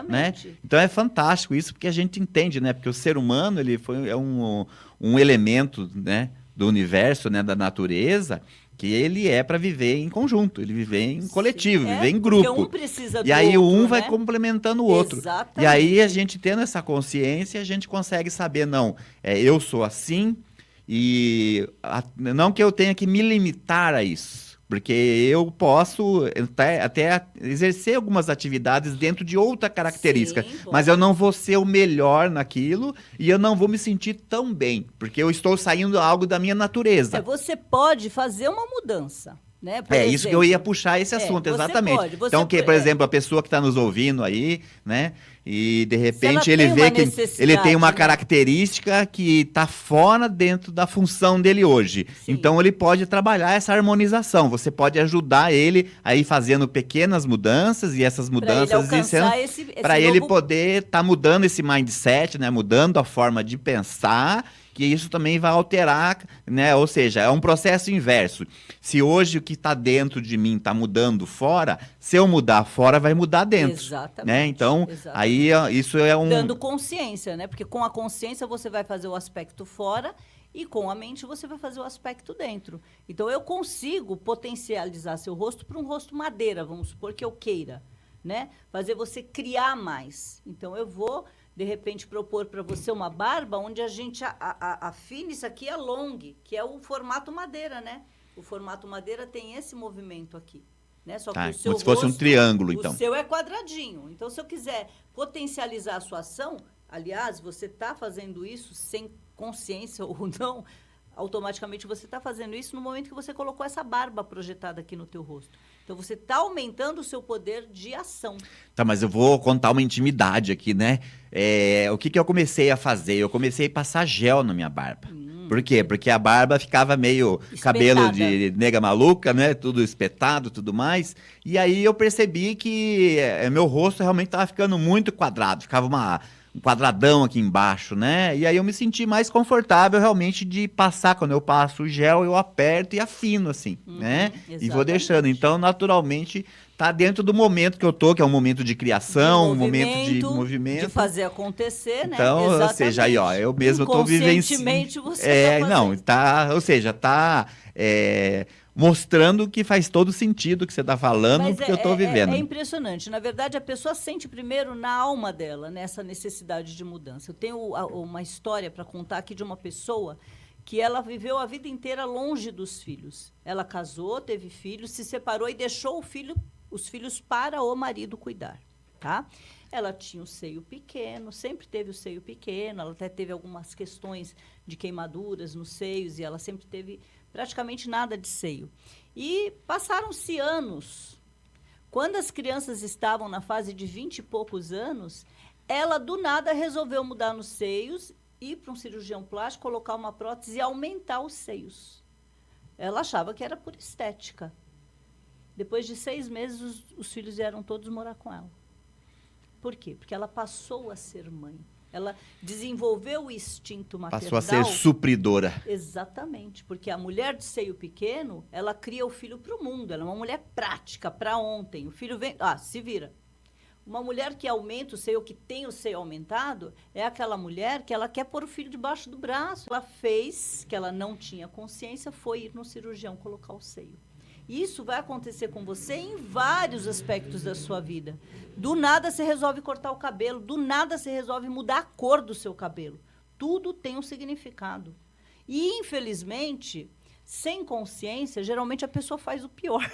né? Exatamente. Então é fantástico isso, porque a gente entende, né? Porque o ser humano é um elemento, né, do universo, né, da natureza, que ele é para viver em conjunto, ele viver em coletivo, viver em Porque grupo. um precisa E do aí outro, um vai né? complementando o outro. Exatamente. E aí a gente tendo essa consciência, a gente consegue saber, não, eu sou assim, e não que eu tenha que me limitar a isso. Porque eu posso até exercer algumas atividades dentro de outra característica. Sim, Mas eu pode. não vou ser o melhor naquilo e eu não vou me sentir tão bem. Porque eu estou saindo algo da minha natureza. Você pode fazer uma mudança, né? Por Isso que eu ia exemplo, puxar esse assunto, você exatamente. pode, você Então, por é. exemplo, a pessoa que está nos ouvindo aí, né? E de Se ela repente ele tem vê uma que ele tem necessidade, uma né? característica que está fora dentro da função dele hoje. Sim. Então ele pode trabalhar essa harmonização. Você pode ajudar ele a ir fazendo pequenas mudanças e essas Para ele mudanças alcançar esse para ele novo... poder estar mudando esse mindset, né? Mudando a forma de pensar, que isso também vai alterar, né? Ou seja, é um processo inverso. Se hoje o que está dentro de mim está mudando fora, se eu mudar fora, vai mudar dentro. Exatamente. Né? Então, Exatamente. aí isso é um... Dando consciência, né? Porque com a consciência você vai fazer o aspecto fora e com a mente você vai fazer o aspecto dentro. Então, eu consigo potencializar seu rosto para um rosto madeira, vamos supor que eu queira, né? Fazer você criar mais. Então, eu vou... de repente, propor para você uma barba onde a gente afine isso aqui a long, que é o formato madeira, né? O formato madeira tem esse movimento aqui, né? Só que o seu como se fosse um triângulo, então. O seu é quadradinho. Então, se eu quiser potencializar a sua ação, aliás, você está fazendo isso sem consciência ou não, automaticamente você está fazendo isso no momento que você colocou essa barba projetada aqui no teu rosto. Então, você está aumentando o seu poder de ação. Tá, mas eu vou contar uma intimidade aqui, né? O que eu comecei a fazer? Eu comecei a passar gel na minha barba. Por quê? Porque a barba ficava meio cabelo de nega maluca, né? Tudo espetado, tudo mais. E aí eu percebi que meu rosto realmente estava ficando muito quadrado. Ficava um quadradão aqui embaixo, né? E aí eu me senti mais confortável realmente de passar. Quando eu passo o gel, eu aperto e afino, assim, né? Exatamente. E vou deixando. Então, naturalmente, tá dentro do momento que eu tô, que é um momento de criação, um momento de movimento. De fazer acontecer, né? Então, exatamente. ou seja, aí, ó, eu mesmo tô vivenciando. Inconscientemente você tá fazendo. Ou seja, mostrando que faz todo sentido o que você está falando, porque eu estou vivendo. É impressionante. Na verdade, a pessoa sente primeiro na alma dela, nessa necessidade de mudança. Eu tenho uma história para contar aqui de uma pessoa que ela viveu a vida inteira longe dos filhos. Ela casou, teve filhos, se separou e deixou os filhos para o marido cuidar, tá? Ela tinha o seio pequeno, sempre teve o seio pequeno, ela até teve algumas questões de queimaduras nos seios e ela sempre teve praticamente nada de seio. E passaram-se anos. Quando as crianças estavam na fase de 20 e poucos anos, ela, do nada, resolveu mudar nos seios, ir para um cirurgião plástico, colocar uma prótese e aumentar os seios. Ela achava que era por estética. Depois de 6 meses, os filhos vieram todos morar com ela. Por quê? Porque ela passou a ser mãe. Ela desenvolveu o instinto maternal. Passou a ser supridora. Exatamente, porque a mulher de seio pequeno, ela cria o filho para o mundo. Ela é uma mulher prática, para ontem. O filho vem... se vira. Uma mulher que aumenta o seio, que tem o seio aumentado, é aquela mulher que ela quer pôr o filho debaixo do braço. Ela fez, que ela não tinha consciência, foi ir no cirurgião colocar o seio. Isso vai acontecer com você em vários aspectos da sua vida. Do nada você resolve cortar o cabelo, do nada você resolve mudar a cor do seu cabelo. Tudo tem um significado. E, infelizmente, sem consciência, geralmente a pessoa faz o pior,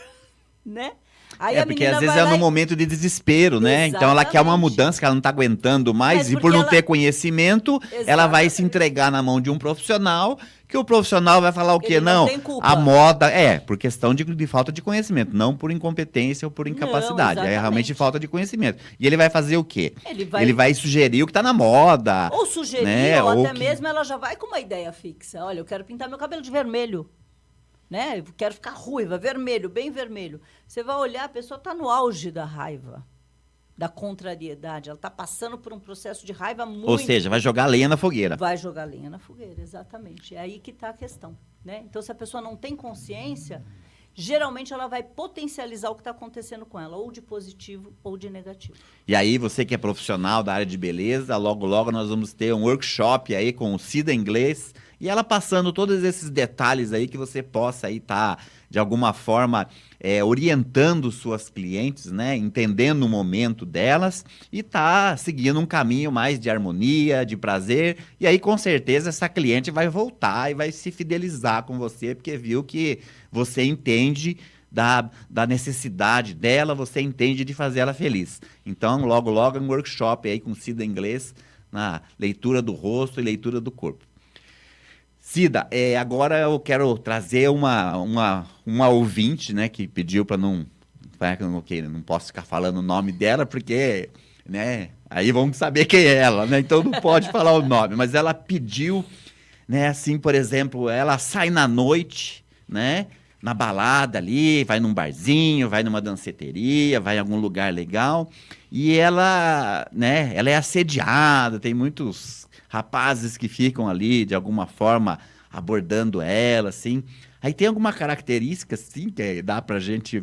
né? Aí porque às vezes é no momento de desespero, né? Exatamente. Então ela quer uma mudança que ela não está aguentando mais, e por não ter conhecimento, Exatamente. ela vai se entregar na mão de um profissional, que o profissional vai falar o quê? Ele não tem culpa. A moda por questão de falta de conhecimento, não por incompetência ou por incapacidade. É realmente falta de conhecimento. E ele vai fazer o quê? Ele vai sugerir o que está na moda. Ou sugerir, né? ou até mesmo ela já vai com uma ideia fixa. Olha, eu quero pintar meu cabelo de vermelho. Né? Eu quero ficar ruiva, vermelho, bem vermelho. Você vai olhar, a pessoa está no auge da raiva, da contrariedade. Ela está passando por um processo de raiva muito... Ou seja, vai jogar lenha na fogueira. Vai jogar lenha na fogueira, exatamente. É aí que está a questão. Né? Então, se a pessoa não tem consciência, geralmente ela vai potencializar o que está acontecendo com ela, ou de positivo ou de negativo. E aí, você que é profissional da área de beleza, logo, logo nós vamos ter um workshop aí com o Cida Inglês, e ela passando todos esses detalhes aí que você possa aí estar, de alguma forma, orientando suas clientes, né? Entendendo o momento delas e tá seguindo um caminho mais de harmonia, de prazer. E aí, com certeza, essa cliente vai voltar e vai se fidelizar com você, porque viu que você entende da necessidade dela, você entende de fazer ela feliz. Então, logo, logo, um workshop aí com Cida Inglês, na leitura do rosto e leitura do corpo. Cida, agora eu quero trazer uma ouvinte, né, que pediu para não posso ficar falando o nome dela, porque, né, aí vamos saber quem é ela, né, então não pode falar o nome, mas ela pediu, né, assim, por exemplo, ela sai na noite, né, na balada ali, vai num barzinho, vai numa danceteria, vai em algum lugar legal, e ela, né, ela é assediada, tem muitos rapazes que ficam ali, de alguma forma, abordando ela, assim. Aí tem alguma característica, assim, que dá pra gente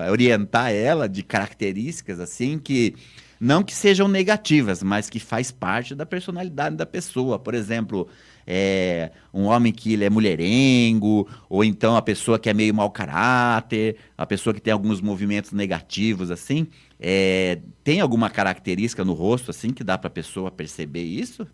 orientar ela de características, assim, que não que sejam negativas, mas que faz parte da personalidade da pessoa. Por exemplo, um homem que ele é mulherengo, ou então a pessoa que é meio mau caráter, a pessoa que tem alguns movimentos negativos, assim. Tem alguma característica no rosto, assim, que dá para a pessoa perceber isso?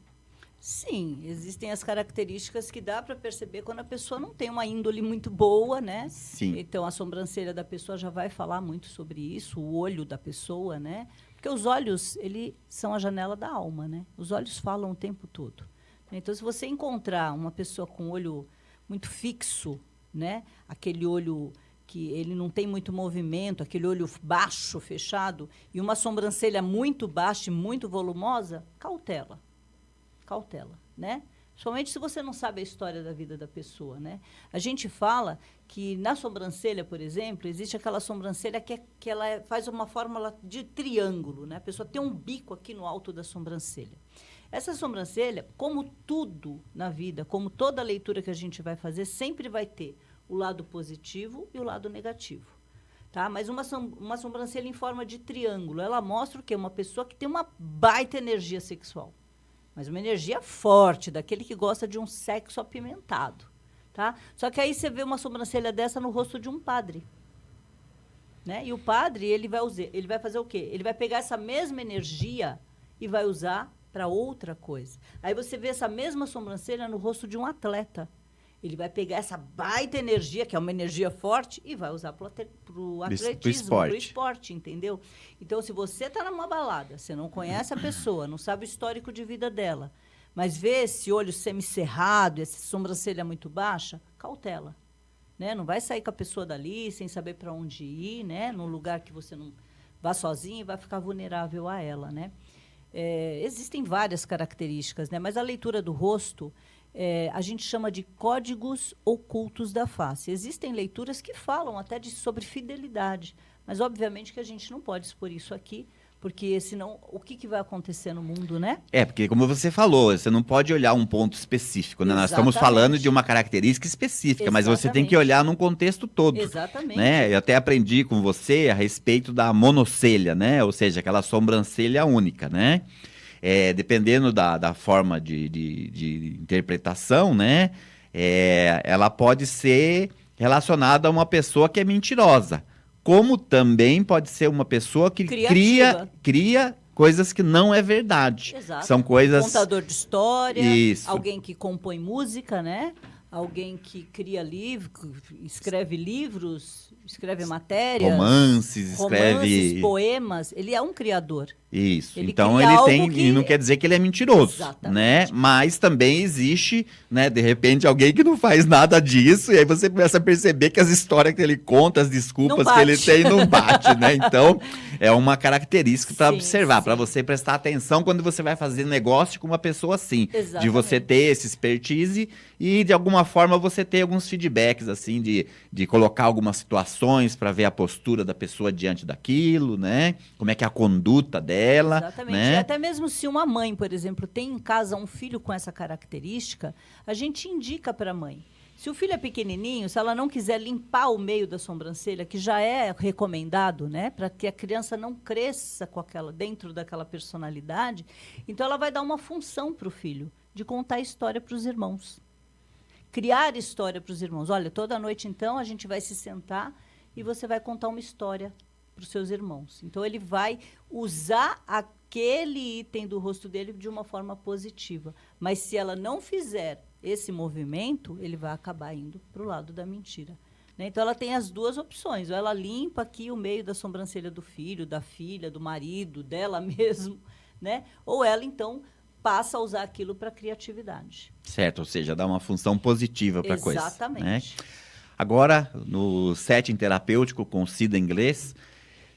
Sim, existem as características que dá para perceber quando a pessoa não tem uma índole muito boa, né? Sim. Então, a sobrancelha da pessoa já vai falar muito sobre isso, o olho da pessoa, né? Porque os olhos, eles são a janela da alma, né? Os olhos falam o tempo todo. Então, se você encontrar uma pessoa com o olho muito fixo, né? Aquele olho que ele não tem muito movimento, aquele olho baixo, fechado, e uma sobrancelha muito baixa e muito volumosa, cautela. Cautela, né? Somente se você não sabe a história da vida da pessoa, né? A gente fala que na sobrancelha, por exemplo, existe aquela sobrancelha que ela faz uma fórmula de triângulo, né? A pessoa tem um bico aqui no alto da sobrancelha. Essa sobrancelha, como tudo na vida, como toda leitura que a gente vai fazer, sempre vai ter o lado positivo e o lado negativo. Tá? Mas uma sobrancelha em forma de triângulo, ela mostra o quê? Uma pessoa que tem uma baita energia sexual. Mas uma energia forte, daquele que gosta de um sexo apimentado. Tá? Só que aí você vê uma sobrancelha dessa no rosto de um padre. Né? E o padre, ele vai fazer o quê? Ele vai pegar essa mesma energia e vai usar para outra coisa. Aí você vê essa mesma sobrancelha no rosto de um atleta. Ele vai pegar essa baita energia, que é uma energia forte, e vai usar para o atletismo, para o esporte, entendeu? Então, se você está numa balada, você não conhece a pessoa, não sabe o histórico de vida dela, mas vê esse olho semicerrado, essa sobrancelha muito baixa, cautela. Né? Não vai sair com a pessoa dali sem saber para onde ir, né? Num lugar que você não vá sozinho e vai ficar vulnerável a ela. Né? Existem várias características, né? Mas a leitura do rosto... a gente chama de códigos ocultos da face. Existem leituras que falam até sobre fidelidade, mas obviamente que a gente não pode expor isso aqui, porque senão o que vai acontecer no mundo, né? Porque como você falou, você não pode olhar um ponto específico, né? Nós estamos falando de uma característica específica, mas você tem que olhar num contexto todo. Exatamente. Né? Eu até aprendi com você a respeito da monocelha, né? Ou seja, aquela sobrancelha única, né? Dependendo da forma de interpretação, né? Ela pode ser relacionada a uma pessoa que é mentirosa, como também pode ser uma pessoa que cria coisas que não é verdade. Exato. São coisas... Contador de história, Isso. Alguém que compõe música, né? Alguém que cria livros, escreve livros, escreve matérias. Romances, escreve... poemas. Ele é um criador. Isso. Ele então ele tem, e não quer dizer que ele é mentiroso, exatamente, né? Mas também existe, né, de repente alguém que não faz nada disso e aí você começa a perceber que as histórias que ele conta, as desculpas que ele tem não bate, né? Então, é uma característica para observar, para você prestar atenção quando você vai fazer negócio com uma pessoa assim, exatamente, de você ter esse expertise e de alguma forma você ter alguns feedbacks assim de colocar algumas situações para ver a postura da pessoa diante daquilo, né? Como é que é a conduta dela. Exatamente. Né? E até mesmo se uma mãe, por exemplo, tem em casa um filho com essa característica, a gente indica para a mãe. Se o filho é pequenininho, se ela não quiser limpar o meio da sobrancelha, que já é recomendado, né, para que a criança não cresça com dentro daquela personalidade, então ela vai dar uma função para o filho, de contar história para os irmãos. Criar história para os irmãos. Olha, toda noite, então, a gente vai se sentar e você vai contar uma história para os seus irmãos. Então, ele vai usar aquele item do rosto dele de uma forma positiva. Mas se ela não fizer esse movimento, ele vai acabar indo para o lado da mentira. Né? Então, ela tem as duas opções. Ou ela limpa aqui o meio da sobrancelha do filho, da filha, do marido, dela mesmo, né? Ou ela, então, passa a usar aquilo para criatividade. Certo, ou seja, dá uma função positiva para a coisa. Exatamente. Né? Agora, no setting terapêutico com Cida Inglês,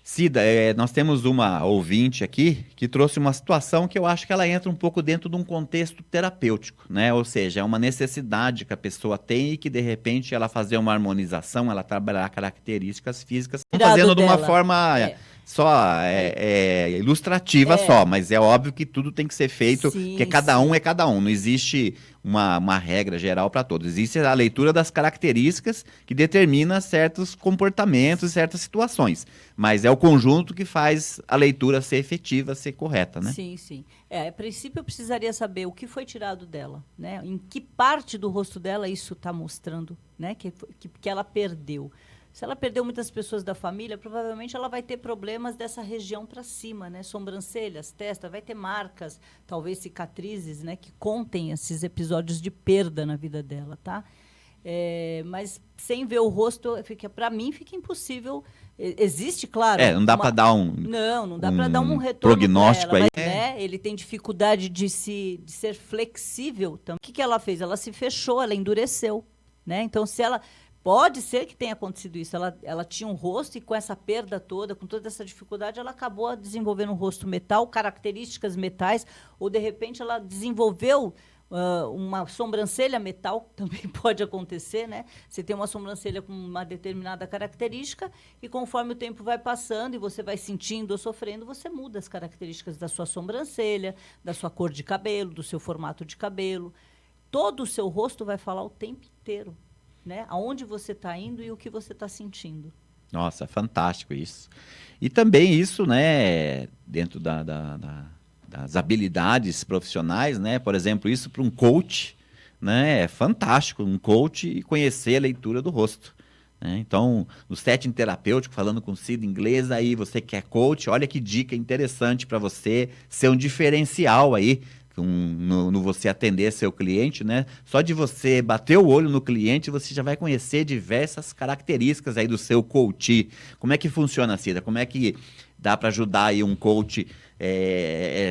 Cida, nós temos uma ouvinte aqui que trouxe uma situação que eu acho que ela entra um pouco dentro de um contexto terapêutico, né? Ou seja, é uma necessidade que a pessoa tem e que, de repente, ela fazer uma harmonização, ela trabalhar características físicas, fazendo de uma forma só ilustrativa só, mas é óbvio que tudo tem que ser feito, porque cada um é cada um, não existe uma regra geral para todos. Existe a leitura das características que determina certos comportamentos e certas situações. Mas é o conjunto que faz a leitura ser efetiva, ser correta, né? Sim, sim. A princípio eu precisaria saber o que foi tirado dela, né? Em que parte do rosto dela isso está mostrando, né? Que ela perdeu. Se ela perdeu muitas pessoas da família, provavelmente ela vai ter problemas dessa região para cima, né? Sobrancelhas, testa, vai ter marcas, talvez cicatrizes, né? Que contem esses episódios de perda na vida dela, tá? Mas sem ver o rosto, para mim fica impossível. Existe, claro. Não dá para dar um. Não dá para dar um retorno prognóstico ela, aí. mas, né? Ele tem dificuldade de ser flexível. Então, o que ela fez? Ela se fechou, ela endureceu, né? Então, se ela pode ser que tenha acontecido isso. Ela tinha um rosto e com essa perda toda, com toda essa dificuldade, ela acabou desenvolvendo um rosto metal, características metais, ou de repente ela desenvolveu uma sobrancelha metal, também pode acontecer, né? Você tem uma sobrancelha com uma determinada característica e conforme o tempo vai passando e você vai sentindo ou sofrendo, você muda as características da sua sobrancelha, da sua cor de cabelo, do seu formato de cabelo. Todo o seu rosto vai falar o tempo inteiro, né? Aonde você está indo e o que você está sentindo. Nossa, fantástico isso. E também isso, né, dentro das habilidades profissionais, né? Por exemplo, isso para um coach, né? É fantástico, um coach conhecer a leitura do rosto. Né? Então, no setting terapêutico, falando com Cida Inglês, aí você que é coach, olha que dica interessante para você ser um diferencial aí, no você atender seu cliente, né? Só de você bater o olho no cliente, você já vai conhecer diversas características aí do seu coach. Como é que funciona, Cida? Como é que dá para ajudar aí um coach,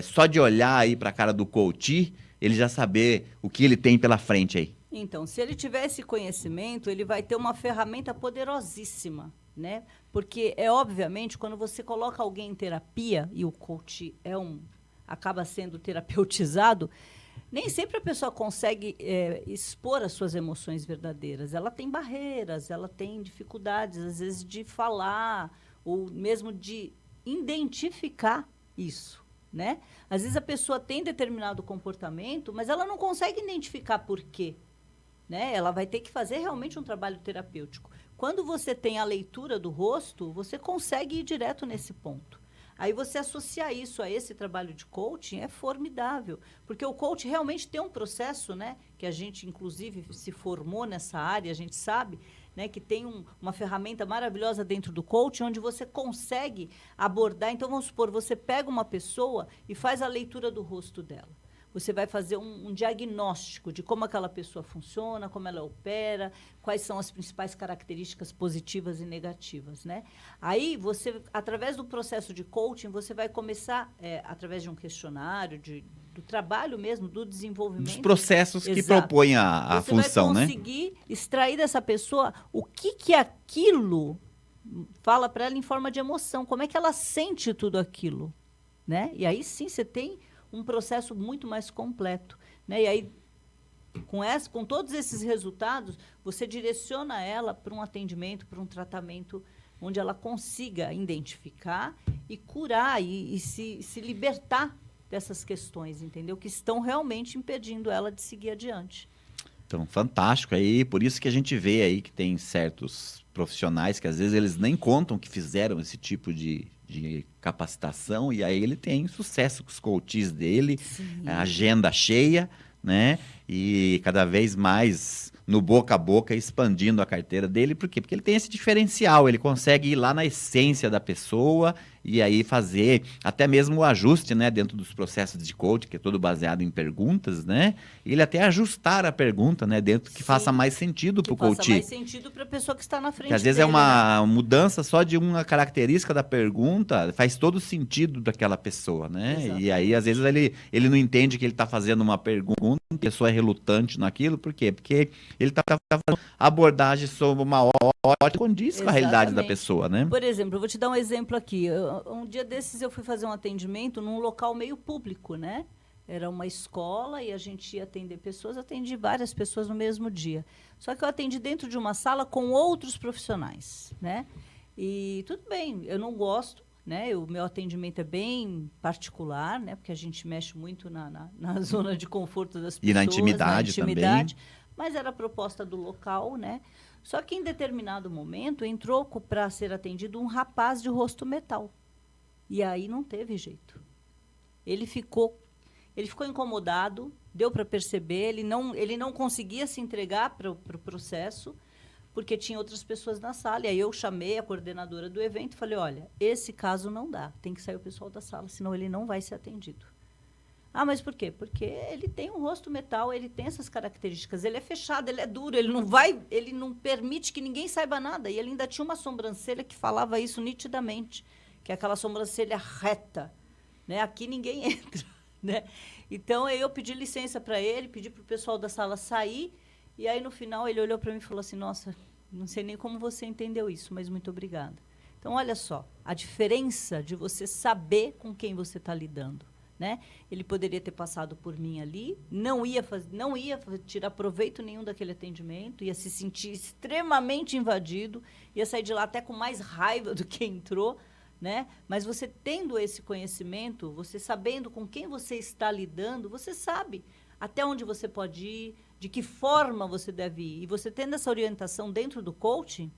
só de olhar aí para a cara do coach, ele já saber o que ele tem pela frente aí? Então, se ele tiver esse conhecimento, ele vai ter uma ferramenta poderosíssima, né? Porque obviamente, quando você coloca alguém em terapia e o coach acaba sendo terapeutizado, nem sempre a pessoa consegue expor as suas emoções verdadeiras. Ela tem barreiras, ela tem dificuldades, às vezes, de falar ou mesmo de identificar isso, né? Às vezes a pessoa tem determinado comportamento, mas ela não consegue identificar por quê, né? Ela vai ter que fazer realmente um trabalho terapêutico. Quando você tem a leitura do rosto, você consegue ir direto nesse ponto. Aí você associar isso a esse trabalho de coaching é formidável, porque o coach realmente tem um processo, né, que a gente, inclusive, se formou nessa área, a gente sabe, né, que tem uma ferramenta maravilhosa dentro do coaching, onde você consegue abordar. Então, vamos supor, você pega uma pessoa e faz a leitura do rosto dela. Você vai fazer um diagnóstico de como aquela pessoa funciona, como ela opera, quais são as principais características positivas e negativas, né? Aí, você, através do processo de coaching, você vai começar, através de um questionário, do trabalho mesmo, do desenvolvimento. Dos processos que propõem a função, né? Você vai conseguir extrair dessa pessoa o que aquilo fala para ela em forma de emoção, como é que ela sente tudo aquilo, né? E aí, sim, você tem um processo muito mais completo, né? E aí, com todos esses resultados, você direciona ela para um atendimento, para um tratamento onde ela consiga identificar e curar e se libertar dessas questões, entendeu? Que estão realmente impedindo ela de seguir adiante. Então, fantástico aí, por isso que a gente vê aí que tem certos profissionais que às vezes eles nem contam que fizeram esse tipo de capacitação e aí ele tem sucesso com os coaches dele, Sim. a agenda cheia, né? E cada vez mais no boca a boca expandindo a carteira dele. Por quê? Porque ele tem esse diferencial, ele consegue ir lá na essência da pessoa e aí fazer até mesmo o ajuste, né, dentro dos processos de coaching, que é todo baseado em perguntas, né? E ele até ajustar a pergunta, né, dentro que faça mais sentido para o coach. Que faça mais sentido para a pessoa que está na frente Que às vezes dele, é uma mudança só de uma característica da pergunta, faz todo sentido daquela pessoa, né? Exatamente. E aí, às vezes, ele não entende que ele está fazendo uma pergunta, a pessoa é relutante naquilo, por quê? Porque ele está fazendo abordagem sobre uma hora que condiz com a realidade da pessoa, né? Por exemplo, eu vou te dar um exemplo aqui. Um dia desses eu fui fazer um atendimento num local meio público, né? Era uma escola e a gente ia atender pessoas, atendi várias pessoas no mesmo dia. Só que eu atendi dentro de uma sala com outros profissionais, né? E tudo bem, eu não gosto, né? O meu atendimento é bem particular, né? Porque a gente mexe muito na zona de conforto das pessoas. E na intimidade também. Mas era a proposta do local, né? Só que em determinado momento entrou para ser atendido um rapaz de rosto metal. E aí não teve jeito. Ele ficou incomodado, deu para perceber, ele não conseguia se entregar para o processo, porque tinha outras pessoas na sala. E aí eu chamei a coordenadora do evento e falei, olha, esse caso não dá, tem que sair o pessoal da sala, senão ele não vai ser atendido. Ah, mas por quê? Porque ele tem um rosto metal, ele tem essas características, ele é fechado, ele é duro, ele não permite que ninguém saiba nada. E ele ainda tinha uma sobrancelha que falava isso nitidamente, que é aquela sobrancelha reta, né? Aqui ninguém entra, né? Então eu pedi licença para ele, pedi para o pessoal da sala sair, e aí no final ele olhou para mim e falou assim, nossa, não sei nem como você entendeu isso, mas muito obrigada. Então olha só, a diferença de você saber com quem você está lidando. Né? Ele poderia ter passado por mim ali, não ia tirar proveito nenhum daquele atendimento, ia se sentir extremamente invadido, ia sair de lá até com mais raiva do que entrou, né? Mas você tendo esse conhecimento, você sabendo com quem você está lidando, você sabe até onde você pode ir, de que forma você deve ir. E você tendo essa orientação dentro do coaching,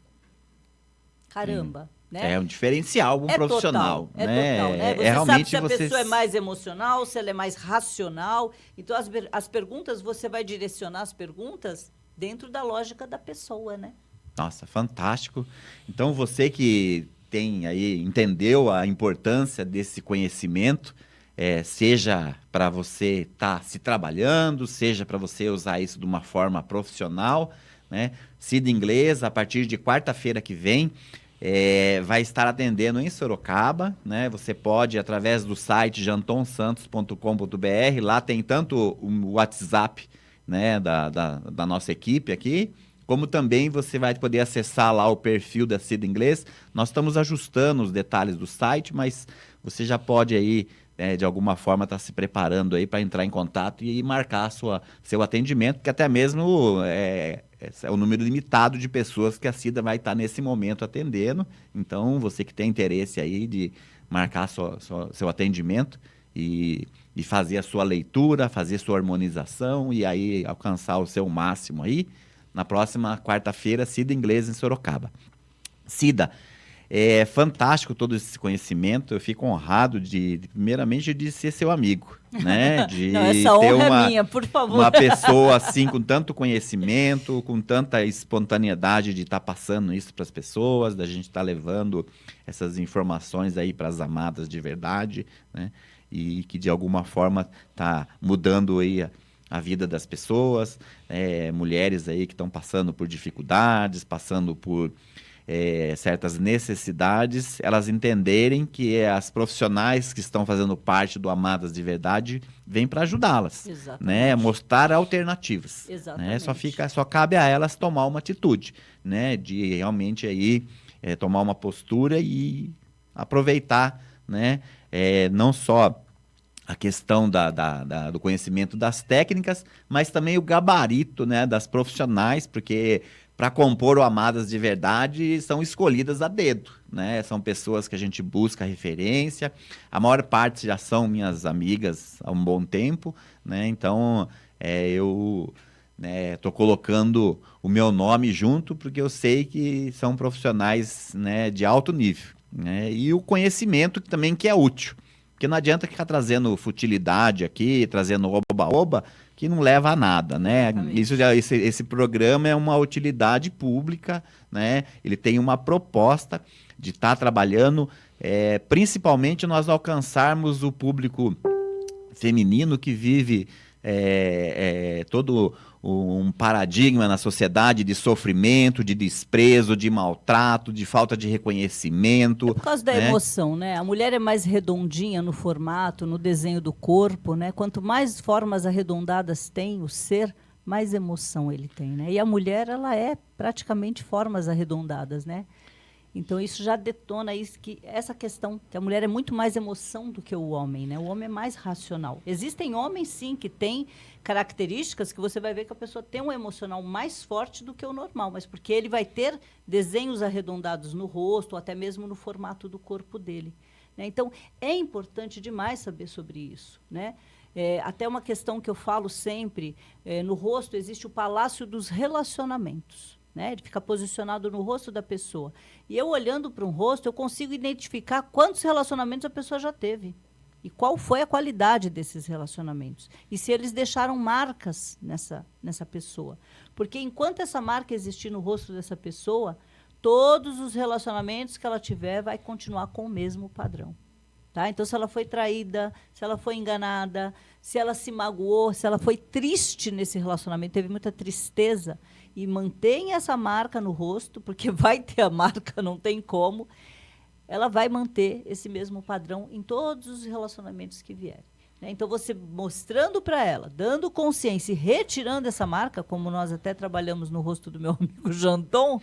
caramba. Né? É um diferencial para um profissional. Total, né? Total, né? Você realmente sabe se a pessoa é mais emocional, se ela é mais racional. Então, as perguntas, você vai direcionar as perguntas dentro da lógica da pessoa, né? Nossa, fantástico. Então, você que entendeu a importância desse conhecimento, seja para você estar se trabalhando, seja para você usar isso de uma forma profissional, né? Cida Inglês, a partir de quarta-feira que vem, vai estar atendendo em Sorocaba, né? Você pode, através do site jantonsantos.com.br, lá tem tanto o WhatsApp, né, da nossa equipe aqui, como também você vai poder acessar lá o perfil da Cida Inglês. Nós estamos ajustando os detalhes do site, mas você já pode aí, de alguma forma, estar se preparando aí para entrar em contato e marcar seu atendimento, que até mesmo é o número limitado de pessoas que a Cida vai estar nesse momento atendendo. Então, você que tem interesse aí de marcar seu atendimento e fazer a sua leitura, fazer sua harmonização e aí alcançar o seu máximo aí, na próxima quarta-feira, Cida Inglês em Sorocaba. Cida, é fantástico todo esse conhecimento, eu fico honrado primeiramente, de ser seu amigo, né? De não, essa honra é minha, por favor. Uma pessoa assim, com tanto conhecimento, com tanta espontaneidade de estar passando isso para as pessoas, da gente estar levando essas informações aí para as amadas de verdade, né? E que de alguma forma está mudando aí a vida das pessoas, mulheres aí que estão passando por dificuldades, passando por certas necessidades, elas entenderem que as profissionais que estão fazendo parte do Amadas de Verdade vêm para ajudá-las, né? Mostrar alternativas. Exatamente. Né? Só cabe a elas tomar uma atitude, né? De realmente aí tomar uma postura e aproveitar, né? Não só a questão do conhecimento das técnicas, mas também o gabarito, né, das profissionais, porque para compor o Amadas de Verdade são escolhidas a dedo, né? São pessoas que a gente busca referência, a maior parte já são minhas amigas há um bom tempo, né? Então eu né? Estou colocando o meu nome junto porque eu sei que são profissionais, né, de alto nível, né? E o conhecimento também que é útil. Porque não adianta ficar trazendo futilidade aqui, trazendo oba-oba, que não leva a nada, né? Esse programa é uma utilidade pública, né? Ele tem uma proposta de estar trabalhando, principalmente nós alcançarmos o público feminino que vive todo um paradigma na sociedade de sofrimento, de desprezo, de maltrato, de falta de reconhecimento. É por causa da emoção, né? A mulher é mais redondinha no formato, no desenho do corpo, né? Quanto mais formas arredondadas tem o ser, mais emoção ele tem, né? E a mulher, ela é praticamente formas arredondadas, né? Então, isso já detona essa questão, que a mulher é muito mais emoção do que o homem, né? O homem é mais racional. Existem homens, sim, que têm características que você vai ver que a pessoa tem um emocional mais forte do que o normal, mas porque ele vai ter desenhos arredondados no rosto, ou até mesmo no formato do corpo dele, né? Então, é importante demais saber sobre isso, né? Até uma questão que eu falo sempre, no rosto existe o palácio dos relacionamentos, né? Ele fica posicionado no rosto da pessoa. E eu, olhando para um rosto, eu consigo identificar quantos relacionamentos a pessoa já teve. E qual foi a qualidade desses relacionamentos. E se eles deixaram marcas nessa pessoa. Porque enquanto essa marca existir no rosto dessa pessoa, todos os relacionamentos que ela tiver vai continuar com o mesmo padrão. Tá? Então, se ela foi traída, se ela foi enganada, se ela se magoou, se ela foi triste nesse relacionamento, teve muita tristeza, e mantém essa marca no rosto, porque vai ter a marca, não tem como, ela vai manter esse mesmo padrão em todos os relacionamentos que vierem, né? Então, você mostrando para ela, dando consciência e retirando essa marca, como nós até trabalhamos no rosto do meu amigo Janton.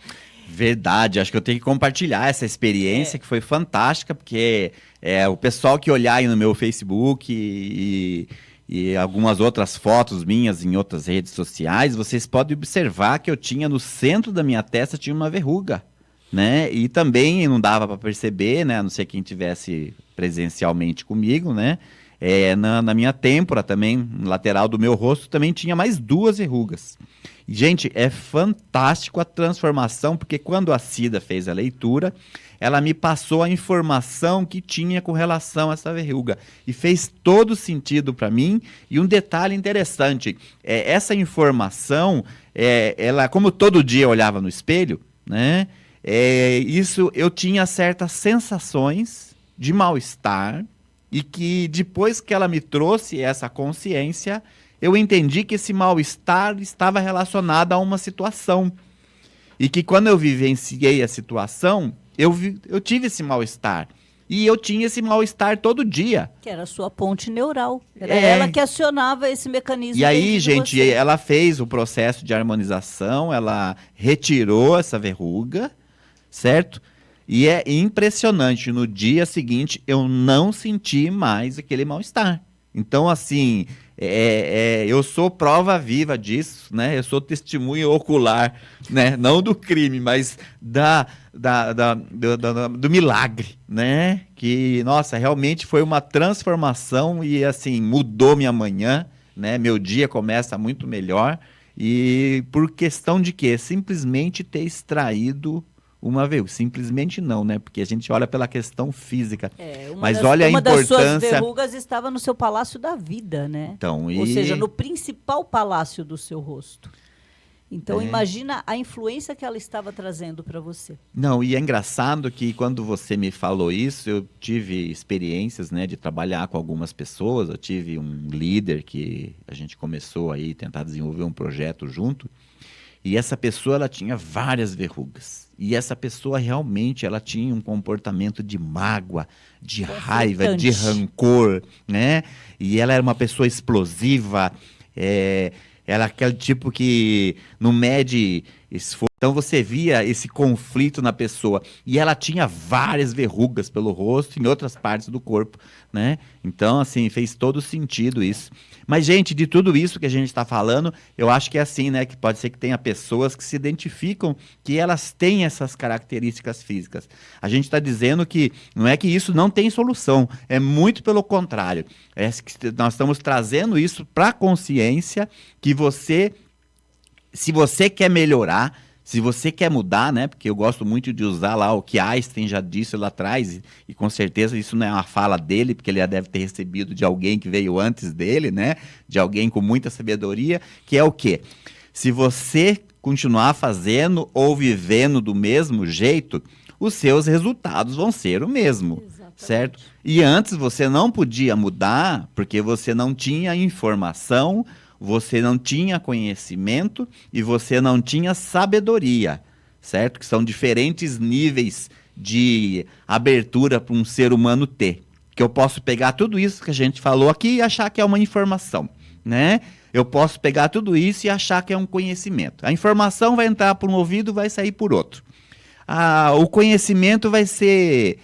Verdade, acho que eu tenho que compartilhar essa experiência que foi fantástica, porque o pessoal que olhar aí no meu Facebook e algumas outras fotos minhas em outras redes sociais, vocês podem observar que eu tinha no centro da minha testa tinha uma verruga, né? E também não dava para perceber, né? A não ser quem tivesse presencialmente comigo, né? Na minha têmpora também, no lateral do meu rosto, também tinha mais 2 verrugas. E, gente, é fantástico a transformação, porque quando a Cida fez a leitura, ela me passou a informação que tinha com relação a essa verruga. E fez todo sentido para mim. E um detalhe interessante, essa informação, ela, como todo dia eu olhava no espelho, né? Eu tinha certas sensações de mal-estar, e que depois que ela me trouxe essa consciência, eu entendi que esse mal-estar estava relacionado a uma situação. E que quando eu vivenciei a situação, eu tive esse mal-estar. E eu tinha esse mal-estar todo dia. Que era a sua ponte neural. Era ela que acionava esse mecanismo. E aí, gente, ela fez o processo de harmonização, ela retirou essa verruga, certo? E é impressionante, no dia seguinte eu não senti mais aquele mal-estar. Então, assim, eu sou prova viva disso, né? Eu sou testemunho ocular, né? Não do crime, mas do milagre, né? Que, nossa, realmente foi uma transformação e, assim, mudou minha manhã, né? Meu dia começa muito melhor. E por questão de quê? Simplesmente ter extraído uma verruga. Simplesmente não, né? Porque a gente olha pela questão física. Mas olha a importância... Uma das suas verrugas estava no seu palácio da vida, né? Então, ou seja, no principal palácio do seu rosto. Então, imagina a influência que ela estava trazendo para você. Não, e é engraçado que quando você me falou isso, eu tive experiências, né, de trabalhar com algumas pessoas. Eu tive um líder que a gente começou aí a tentar desenvolver um projeto junto. E essa pessoa, ela tinha várias verrugas. E essa pessoa realmente, ela tinha um comportamento de mágoa, de raiva, de rancor, né? E ela era uma pessoa explosiva, ela é aquele tipo que não mede esforço. Então você via esse conflito na pessoa. E ela tinha várias verrugas pelo rosto e em outras partes do corpo, né? Então, assim, fez todo sentido isso. Mas, gente, de tudo isso que a gente está falando, eu acho que é assim, né? Que pode ser que tenha pessoas que se identificam que elas têm essas características físicas. A gente está dizendo que não é que isso não tem solução. É muito pelo contrário. Nós estamos trazendo isso para a consciência que você se você quer melhorar, se você quer mudar, né? Porque eu gosto muito de usar lá o que Einstein já disse lá atrás, e com certeza isso não é uma fala dele, porque ele já deve ter recebido de alguém que veio antes dele, né? De alguém com muita sabedoria, que é o quê? Se você continuar fazendo ou vivendo do mesmo jeito, os seus resultados vão ser o mesmo, certo? E antes você não podia mudar porque você não tinha informação, você não tinha conhecimento e você não tinha sabedoria, certo? Que são diferentes níveis de abertura para um ser humano ter. Que eu posso pegar tudo isso que a gente falou aqui e achar que é uma informação, né? Eu posso pegar tudo isso e achar que é um conhecimento. A informação vai entrar por um ouvido e vai sair por outro. O conhecimento vai ser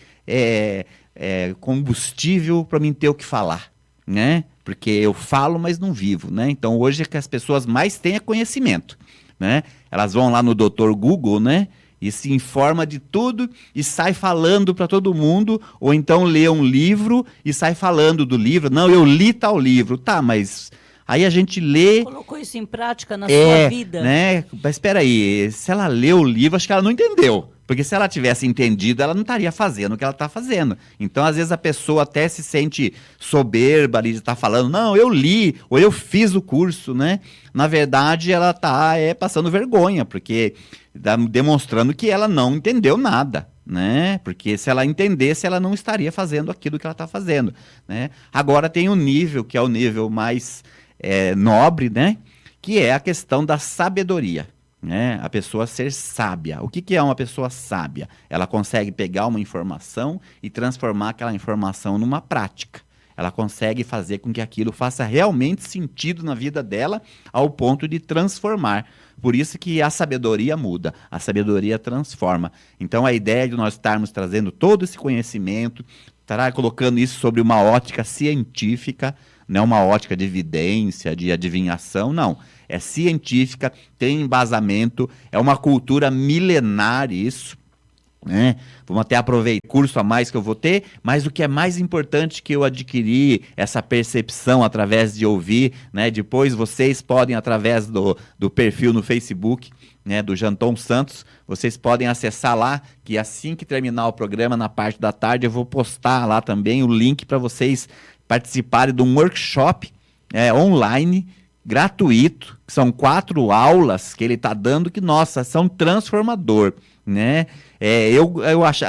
combustível para mim ter o que falar, né? Porque eu falo, mas não vivo, né? Então, hoje é que as pessoas mais têm é conhecimento, né? Elas vão lá no Dr. Google, né? E se informa de tudo e sai falando para todo mundo, ou então lê um livro e sai falando do livro. Não, eu li tal livro. Tá, mas aí a gente lê... Colocou isso em prática na sua vida? Né? Mas espera aí, se ela leu o livro, acho que ela não entendeu. Porque se ela tivesse entendido, ela não estaria fazendo o que ela está fazendo. Então, às vezes, a pessoa até se sente soberba ali de estar falando, não, eu li, ou eu fiz o curso, né? Na verdade, ela está passando vergonha, porque está demonstrando que ela não entendeu nada, né? Porque se ela entendesse, ela não estaria fazendo aquilo que ela está fazendo, né? Agora tem um nível, que é o nível mais nobre, né? Que é a questão da sabedoria. Né? A pessoa ser sábia. O que é uma pessoa sábia? Ela consegue pegar uma informação e transformar aquela informação numa prática. Ela consegue fazer com que aquilo faça realmente sentido na vida dela ao ponto de transformar. Por isso que a sabedoria muda, a sabedoria transforma. Então a ideia de nós estarmos trazendo todo esse conhecimento, colocando isso sobre uma ótica científica, não é uma ótica de evidência, de adivinhação, não. É científica, tem embasamento, é uma cultura milenar isso, né? Vamos até aproveitar o curso a mais que eu vou ter, mas o que é mais importante que eu adquiri, essa percepção através de ouvir, né? Depois vocês podem, através do perfil no Facebook, né, do Janton Santos, vocês podem acessar lá, que assim que terminar o programa, na parte da tarde, eu vou postar lá também o link para vocês participarem de um workshop online, gratuito, que são 4 aulas que ele está dando que, nossa, são transformador, né? Eu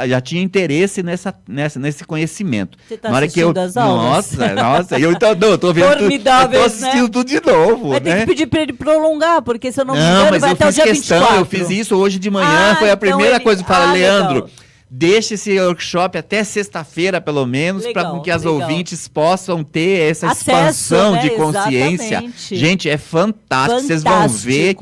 já tinha interesse nesse conhecimento. Você está assistindo as aulas? Nossa, eu estou vendo formidável, eu estou assistindo, né? Tudo de novo. Vai ter que pedir para ele prolongar, porque se eu não me engano, vai até o dia 24. Eu fiz isso hoje de manhã, foi a primeira coisa que eu falei, Leandro, legal. Deixe esse workshop até sexta-feira, pelo menos, para que as ouvintes possam ter essa expansão, né, de consciência. Exatamente. Gente, é fantástico. Vocês vão ver,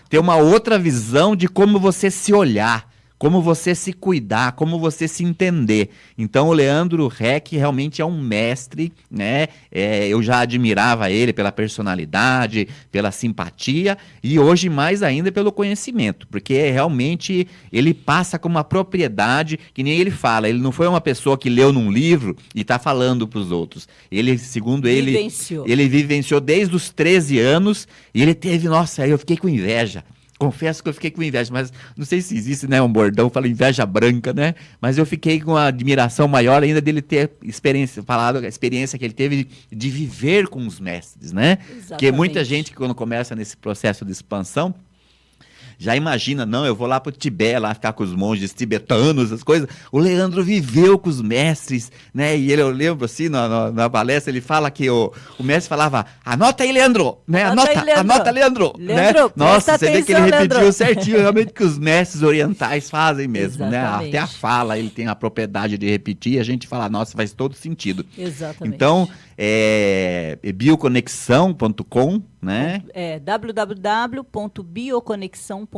ter uma outra visão de como você se olhar, como você se cuidar, como você se entender. Então, o Leandro Heck realmente é um mestre, né? Eu já admirava ele pela personalidade, pela simpatia e hoje mais ainda pelo conhecimento, porque realmente ele passa com uma propriedade que nem ele fala. Ele não foi uma pessoa que leu num livro e está falando para os outros. Ele, segundo ele, ele vivenciou desde os 13 anos e ele teve, nossa, eu fiquei com inveja. Confesso que eu fiquei com inveja, mas não sei se existe, né, um bordão, fala inveja branca, né? Mas eu fiquei com uma admiração maior ainda dele ter falado a experiência que ele teve de viver com os mestres, né? Exatamente. Porque muita gente que quando começa nesse processo de expansão, já imagina, não, eu vou lá pro Tibete, lá ficar com os monges tibetanos, as coisas. O Leandro viveu com os mestres, né? E eu lembro assim, na palestra, ele fala que o mestre falava, anota aí, Leandro, né? Anota, Leandro. Leandro, né? Nossa, você vê que ele repetiu Leandro. certinho, realmente que os mestres orientais fazem mesmo, Exatamente. né? Até a fala, ele tem a propriedade de repetir, e a gente fala, nossa, faz todo sentido. Exatamente. Então, bioconexão.com, né? www.bioconexão.com.br.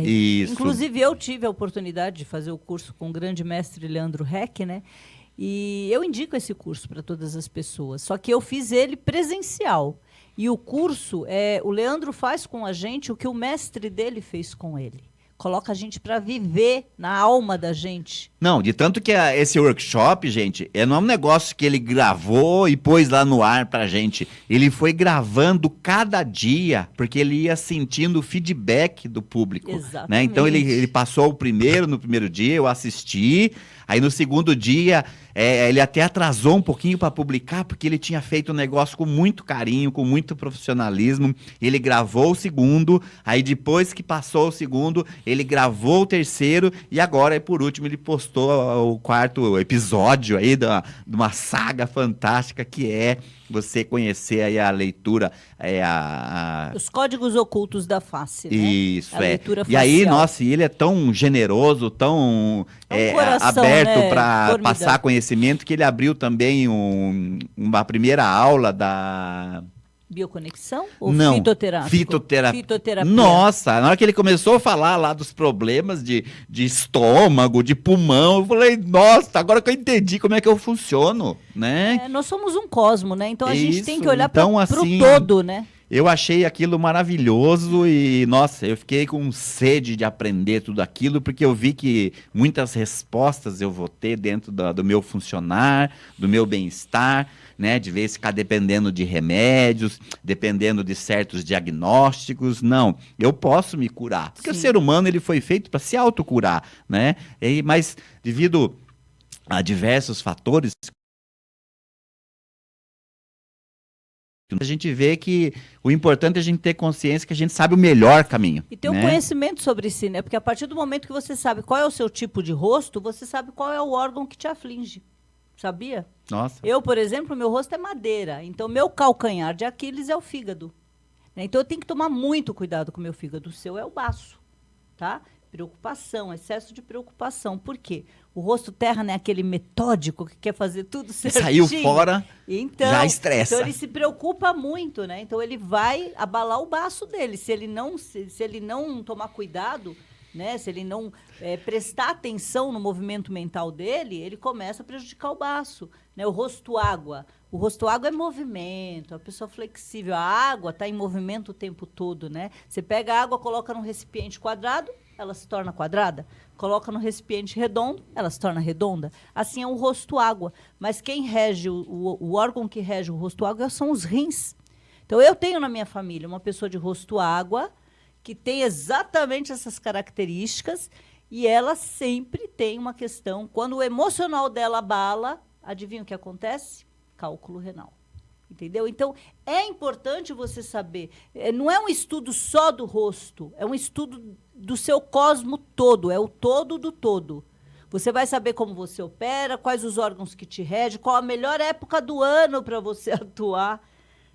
Isso. Inclusive, eu tive a oportunidade de fazer o curso com o grande mestre Leandro Heck, né? E eu indico esse curso para todas as pessoas. Só que eu fiz ele presencial. E o curso, o Leandro faz com a gente o que o mestre dele fez com ele. coloca a gente para viver na alma da gente. Não, de tanto que esse workshop, gente, não é um negócio que ele gravou e pôs lá no ar pra gente. Ele foi gravando cada dia, porque ele ia sentindo o feedback do público. Exatamente. Né? Então ele passou no primeiro dia, eu assisti. Aí no segundo dia, ele até atrasou um pouquinho para publicar, porque ele tinha feito o negócio com muito carinho, com muito profissionalismo. Ele gravou o segundo, aí depois que passou o segundo, ele gravou o terceiro, e agora, por último, ele postou o quarto episódio aí de uma saga fantástica, que é você conhecer aí a leitura, Os códigos ocultos da face, né? Isso, a leitura E aí, facial. nossa, ele é tão generoso, tão coração, aberto, né? para Formidável. passar conhecimento, que ele abriu também uma primeira aula da... Bioconexão ou Não, fitoterápico? Fitoterapia. Nossa, na hora que ele começou a falar lá dos problemas de estômago, de pulmão, eu falei, nossa, agora que eu entendi como é que eu funciono, né? Nós somos um cosmo, né? Então a gente tem que olhar Então, para o assim, todo, né? Eu achei aquilo maravilhoso e, nossa, eu fiquei com sede de aprender tudo aquilo, porque eu vi que muitas respostas eu vou ter dentro do meu funcionar, do meu bem-estar, né? De vez ficar dependendo de remédios, dependendo de certos diagnósticos. Não, eu posso me curar, porque Sim. o ser humano ele foi feito para se autocurar, né? Mas devido a diversos fatores, a gente vê que o importante é a gente ter consciência que a gente sabe o melhor caminho. E ter um conhecimento sobre si, né? Porque a partir do momento que você sabe qual é o seu tipo de rosto, você sabe qual é o órgão que te aflige. Sabia? Nossa. Eu, por exemplo, meu rosto é madeira. Então, meu calcanhar de Aquiles é o fígado. Né? Então, eu tenho que tomar muito cuidado com o meu fígado. O seu é o baço, tá? Preocupação, excesso de preocupação. Por quê? O rosto terra, né, aquele metódico que quer fazer tudo certinho. Saiu fora, então, já estressa. Então ele se preocupa muito, né? Então ele vai abalar o baço dele. Se ele não tomar cuidado, né? Se ele não prestar atenção no movimento mental dele, ele começa a prejudicar o baço. Né? O rosto água. O rosto água é movimento, é uma pessoa flexível. A água está em movimento o tempo todo, né? Você pega a água, coloca num recipiente quadrado, ela se torna quadrada. Coloca no recipiente redondo, ela se torna redonda. Assim é o rosto água. Mas quem rege, o órgão que rege o rosto água são os rins. Então, eu tenho na minha família uma pessoa de rosto água que tem exatamente essas características e ela sempre tem uma questão. Quando o emocional dela abala, adivinha o que acontece? Cálculo renal. Entendeu? Então, é importante você saber. Não é um estudo só do rosto, é um estudo do seu cosmo todo, é o todo do todo. Você vai saber como você opera, quais os órgãos que te regem, qual a melhor época do ano para você atuar.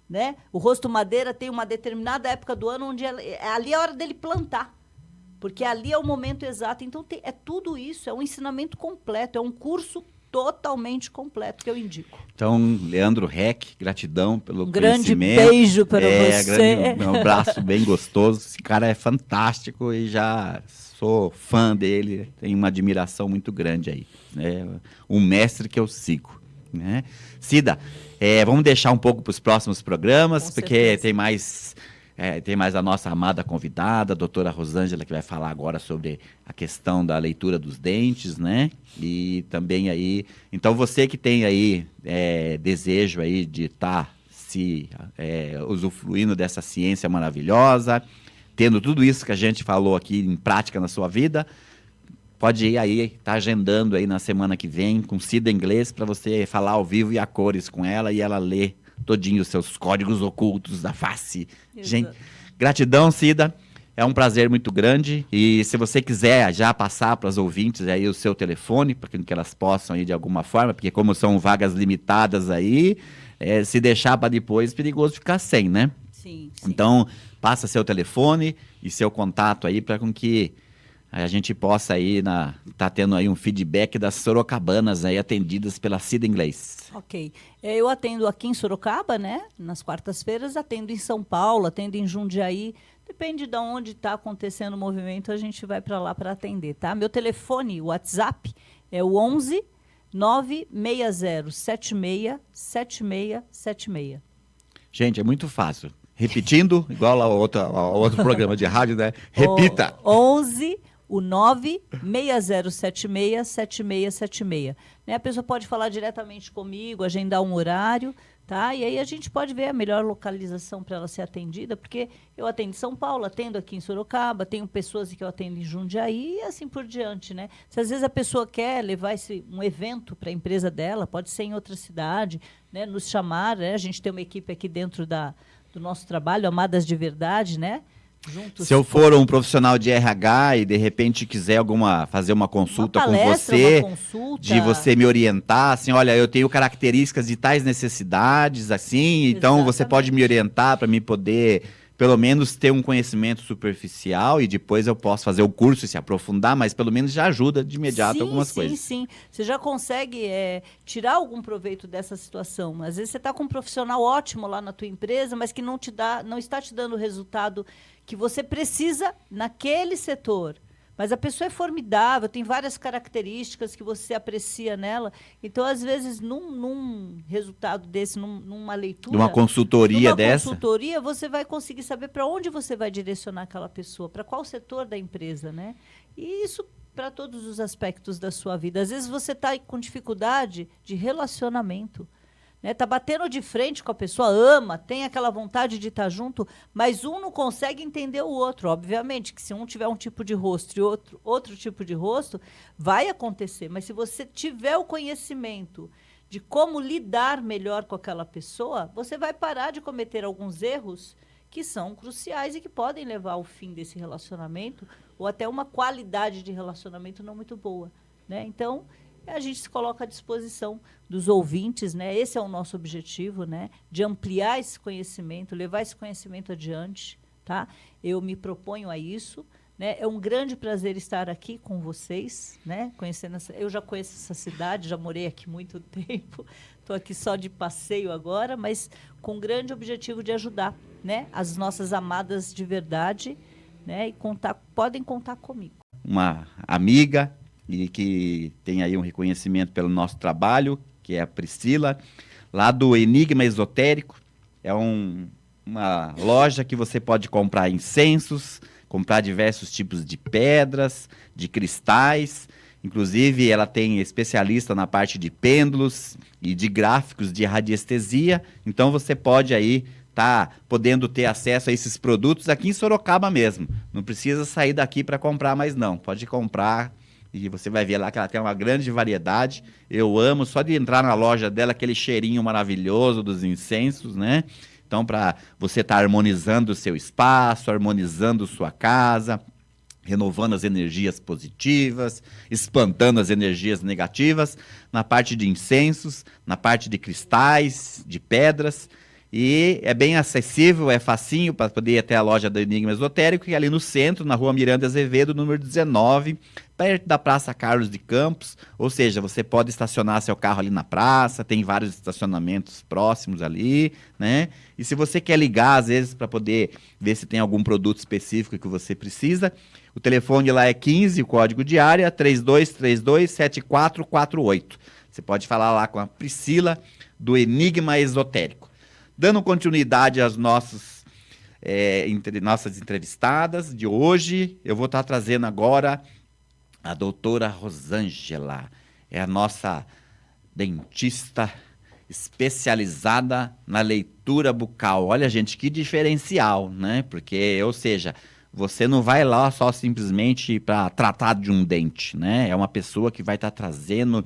Né? O rosto madeira tem uma determinada época do ano onde ali é a hora dele plantar. Porque ali é o momento exato. Então, é tudo isso, é um ensinamento completo, é um curso totalmente completo que eu indico. Então, Leandro Reck, gratidão pelo grande conhecimento. beijo para você. Um abraço bem gostoso. Esse cara é fantástico e já sou fã dele. Tenho uma admiração muito grande aí. É um mestre que eu sigo. Né? Cida, vamos deixar um pouco para os próximos programas, porque tem mais a nossa amada convidada, a doutora Rosângela, que vai falar agora sobre a questão da leitura dos dentes, né? E também aí... Então, você que tem aí desejo aí de estar usufruindo dessa ciência maravilhosa, tendo tudo isso que a gente falou aqui em prática na sua vida, pode ir aí, tá agendando aí na semana que vem com Cida Inglês para você falar ao vivo e a cores com ela e ela ler todinho os seus códigos ocultos da face. Exato. Gente, gratidão, Cida. É um prazer muito grande. E se você quiser já passar para as ouvintes aí o seu telefone, para que elas possam ir de alguma forma, porque como são vagas limitadas aí, se deixar para depois, é perigoso ficar sem, né? Sim. Então, passa seu telefone e seu contato aí para com que a gente possa aí tá tendo aí um feedback das sorocabanas aí atendidas pela Cida Inglês. Ok. Eu atendo aqui em Sorocaba, né? Nas quartas-feiras, atendo em São Paulo, atendo em Jundiaí. Depende de onde está acontecendo o movimento, a gente vai para lá para atender, tá? Meu telefone, o WhatsApp, é o 11 960 76 7676. Gente, é muito fácil. Repetindo, igual ao outro programa de rádio, né? Repita. 11 o 960767676. Né? A pessoa pode falar diretamente comigo, agendar um horário, tá? E aí a gente pode ver a melhor localização para ela ser atendida, porque eu atendo em São Paulo, atendo aqui em Sorocaba, tenho pessoas que eu atendo em Jundiaí e assim por diante, né? Se às vezes a pessoa quer levar um evento para a empresa dela, pode ser em outra cidade, né? Nos chamar, né? A gente tem uma equipe aqui dentro do nosso trabalho, Amadas de Verdade, né? Juntos. Se eu for um profissional de RH e de repente quiser fazer uma consulta uma palestra, com você, uma consulta, de você me orientar, assim, olha, eu tenho características de tais necessidades, assim, então Exatamente. você pode me orientar para mim poder, pelo menos, ter um conhecimento superficial e depois eu posso fazer o curso e se aprofundar, mas pelo menos já ajuda de imediato algumas coisas. Sim. Você já consegue tirar algum proveito dessa situação. Às vezes você está com um profissional ótimo lá na tua empresa, mas que não está te dando o resultado que você precisa naquele setor. Mas a pessoa é formidável, tem várias características que você aprecia nela. Então, às vezes, num resultado desse, numa leitura... Numa consultoria dessa? Numa consultoria, você vai conseguir saber para onde você vai direcionar aquela pessoa, para qual setor da empresa, né? E isso para todos os aspectos da sua vida. Às vezes, você está com dificuldade de relacionamento. Está batendo de frente com a pessoa, ama, tem aquela vontade de estar junto, mas um não consegue entender o outro. Obviamente que se um tiver um tipo de rosto e outro tipo de rosto, vai acontecer. Mas se você tiver o conhecimento de como lidar melhor com aquela pessoa, você vai parar de cometer alguns erros que são cruciais e que podem levar ao fim desse relacionamento ou até uma qualidade de relacionamento não muito boa, né? Então, a gente se coloca à disposição dos ouvintes, né? Esse é o nosso objetivo, né? De ampliar esse conhecimento, levar esse conhecimento adiante, tá? Eu me proponho a isso, né? É um grande prazer estar aqui com vocês, né? Eu já conheço essa cidade, já morei aqui muito tempo, estou aqui só de passeio agora, mas com o grande objetivo de ajudar, né? As nossas amadas de verdade, né? E podem contar comigo. Uma amiga e que tem aí um reconhecimento pelo nosso trabalho, que é a Priscila, lá do Enigma Esotérico. É uma loja que você pode comprar incensos, comprar diversos tipos de pedras, de cristais. Inclusive, ela tem especialista na parte de pêndulos e de gráficos de radiestesia. Então, você pode aí podendo ter acesso a esses produtos aqui em Sorocaba mesmo. Não precisa sair daqui para comprar mais, não. Pode comprar. E você vai ver lá que ela tem uma grande variedade. Eu amo, só de entrar na loja dela, aquele cheirinho maravilhoso dos incensos, né? Então, para você estar harmonizando o seu espaço, harmonizando sua casa, renovando as energias positivas, espantando as energias negativas, na parte de incensos, na parte de cristais, de pedras. E é bem acessível, é facinho para poder ir até a loja do Enigma Esotérico, que é ali no centro, na rua Miranda Azevedo, número 19, perto da Praça Carlos de Campos. Ou seja, você pode estacionar seu carro ali na praça, tem vários estacionamentos próximos ali, né? E se você quer ligar, às vezes, para poder ver se tem algum produto específico que você precisa, o telefone lá é 15, o código de área, 3232-7448. Você pode falar lá com a Priscila, do Enigma Esotérico. Dando continuidade às nossas entrevistadas de hoje, eu vou estar trazendo agora a doutora Rosângela. É a nossa dentista especializada na leitura bucal. Olha, gente, que diferencial, né? Porque, ou seja, você não vai lá só simplesmente para tratar de um dente, né? É uma pessoa que vai estar trazendo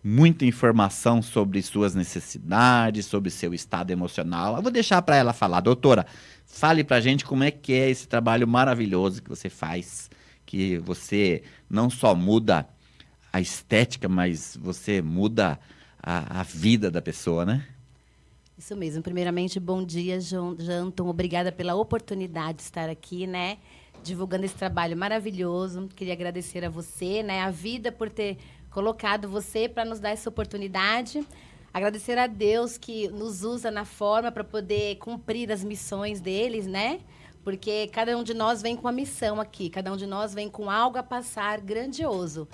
muita informação sobre suas necessidades, sobre seu estado emocional. Eu vou deixar para ela falar. Doutora, fale para a gente como é que é esse trabalho maravilhoso que você faz, que você não só muda a estética, mas você muda a vida da pessoa, né? Isso mesmo. Primeiramente, bom dia, Janton. Obrigada pela oportunidade de estar aqui, né? Divulgando esse trabalho maravilhoso. Queria agradecer a você, né? A vida por ter colocado você para nos dar essa oportunidade. Agradecer a Deus que nos usa na forma para poder cumprir as missões deles, né? Porque cada um de nós vem com uma missão aqui, cada um de nós vem com algo a passar grandioso.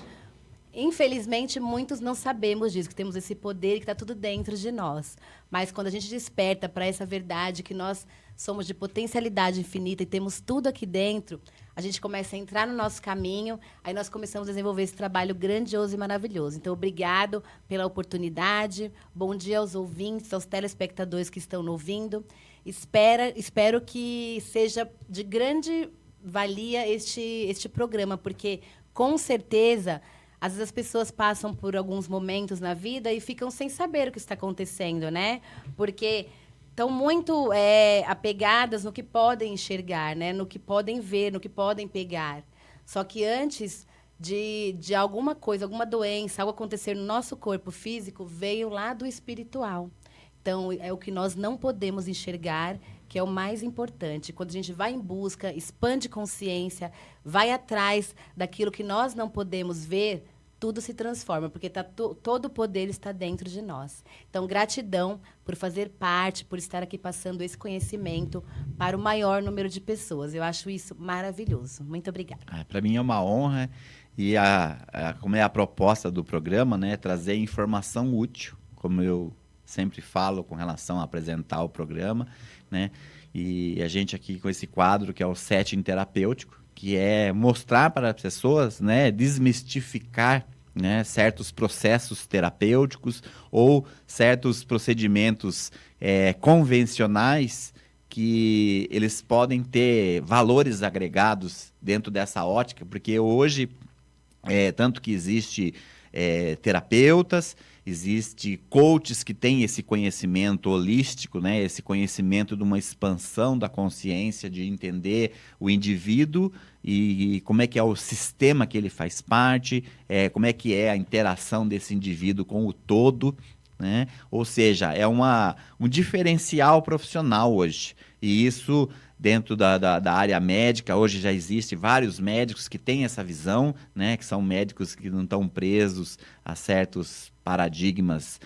Infelizmente, muitos não sabemos disso, que temos esse poder e que está tudo dentro de nós. Mas quando a gente desperta para essa verdade que nós somos de potencialidade infinita e temos tudo aqui dentro, a gente começa a entrar no nosso caminho, aí nós começamos a desenvolver esse trabalho grandioso e maravilhoso. Então, obrigado pela oportunidade. Bom dia aos ouvintes, aos telespectadores que estão nos ouvindo. Espero que seja de grande valia este programa, porque, com certeza, às vezes as pessoas passam por alguns momentos na vida e ficam sem saber o que está acontecendo, né? Porque estão muito apegadas no que podem enxergar, né? No que podem ver, no que podem pegar. Só que antes de alguma coisa, alguma doença, algo acontecer no nosso corpo físico, veio lá do espiritual. Então, é o que nós não podemos enxergar, que é o mais importante. Quando a gente vai em busca, expande consciência, vai atrás daquilo que nós não podemos ver, tudo se transforma, porque todo o poder está dentro de nós. Então, gratidão por fazer parte, por estar aqui passando esse conhecimento para o maior número de pessoas. Eu acho isso maravilhoso. Muito obrigada. Para mim é uma honra e como é a proposta do programa, né, trazer informação útil, como eu sempre falo com relação a apresentar o programa, né? E a gente aqui com esse quadro que é o Setting Terapêutico, que é mostrar para as pessoas, né, desmistificar, né, certos processos terapêuticos ou certos procedimentos convencionais que eles podem ter valores agregados dentro dessa ótica, porque hoje, tanto que existe terapeutas, existe coaches que têm esse conhecimento holístico, né? Esse conhecimento de uma expansão da consciência, de entender o indivíduo e como é que é o sistema que ele faz parte, como é que é a interação desse indivíduo com o todo, né? Ou seja, é um diferencial profissional hoje. E isso, dentro da área médica, hoje já existe vários médicos que têm essa visão, né? Que são médicos que não estão presos a certos paradigmas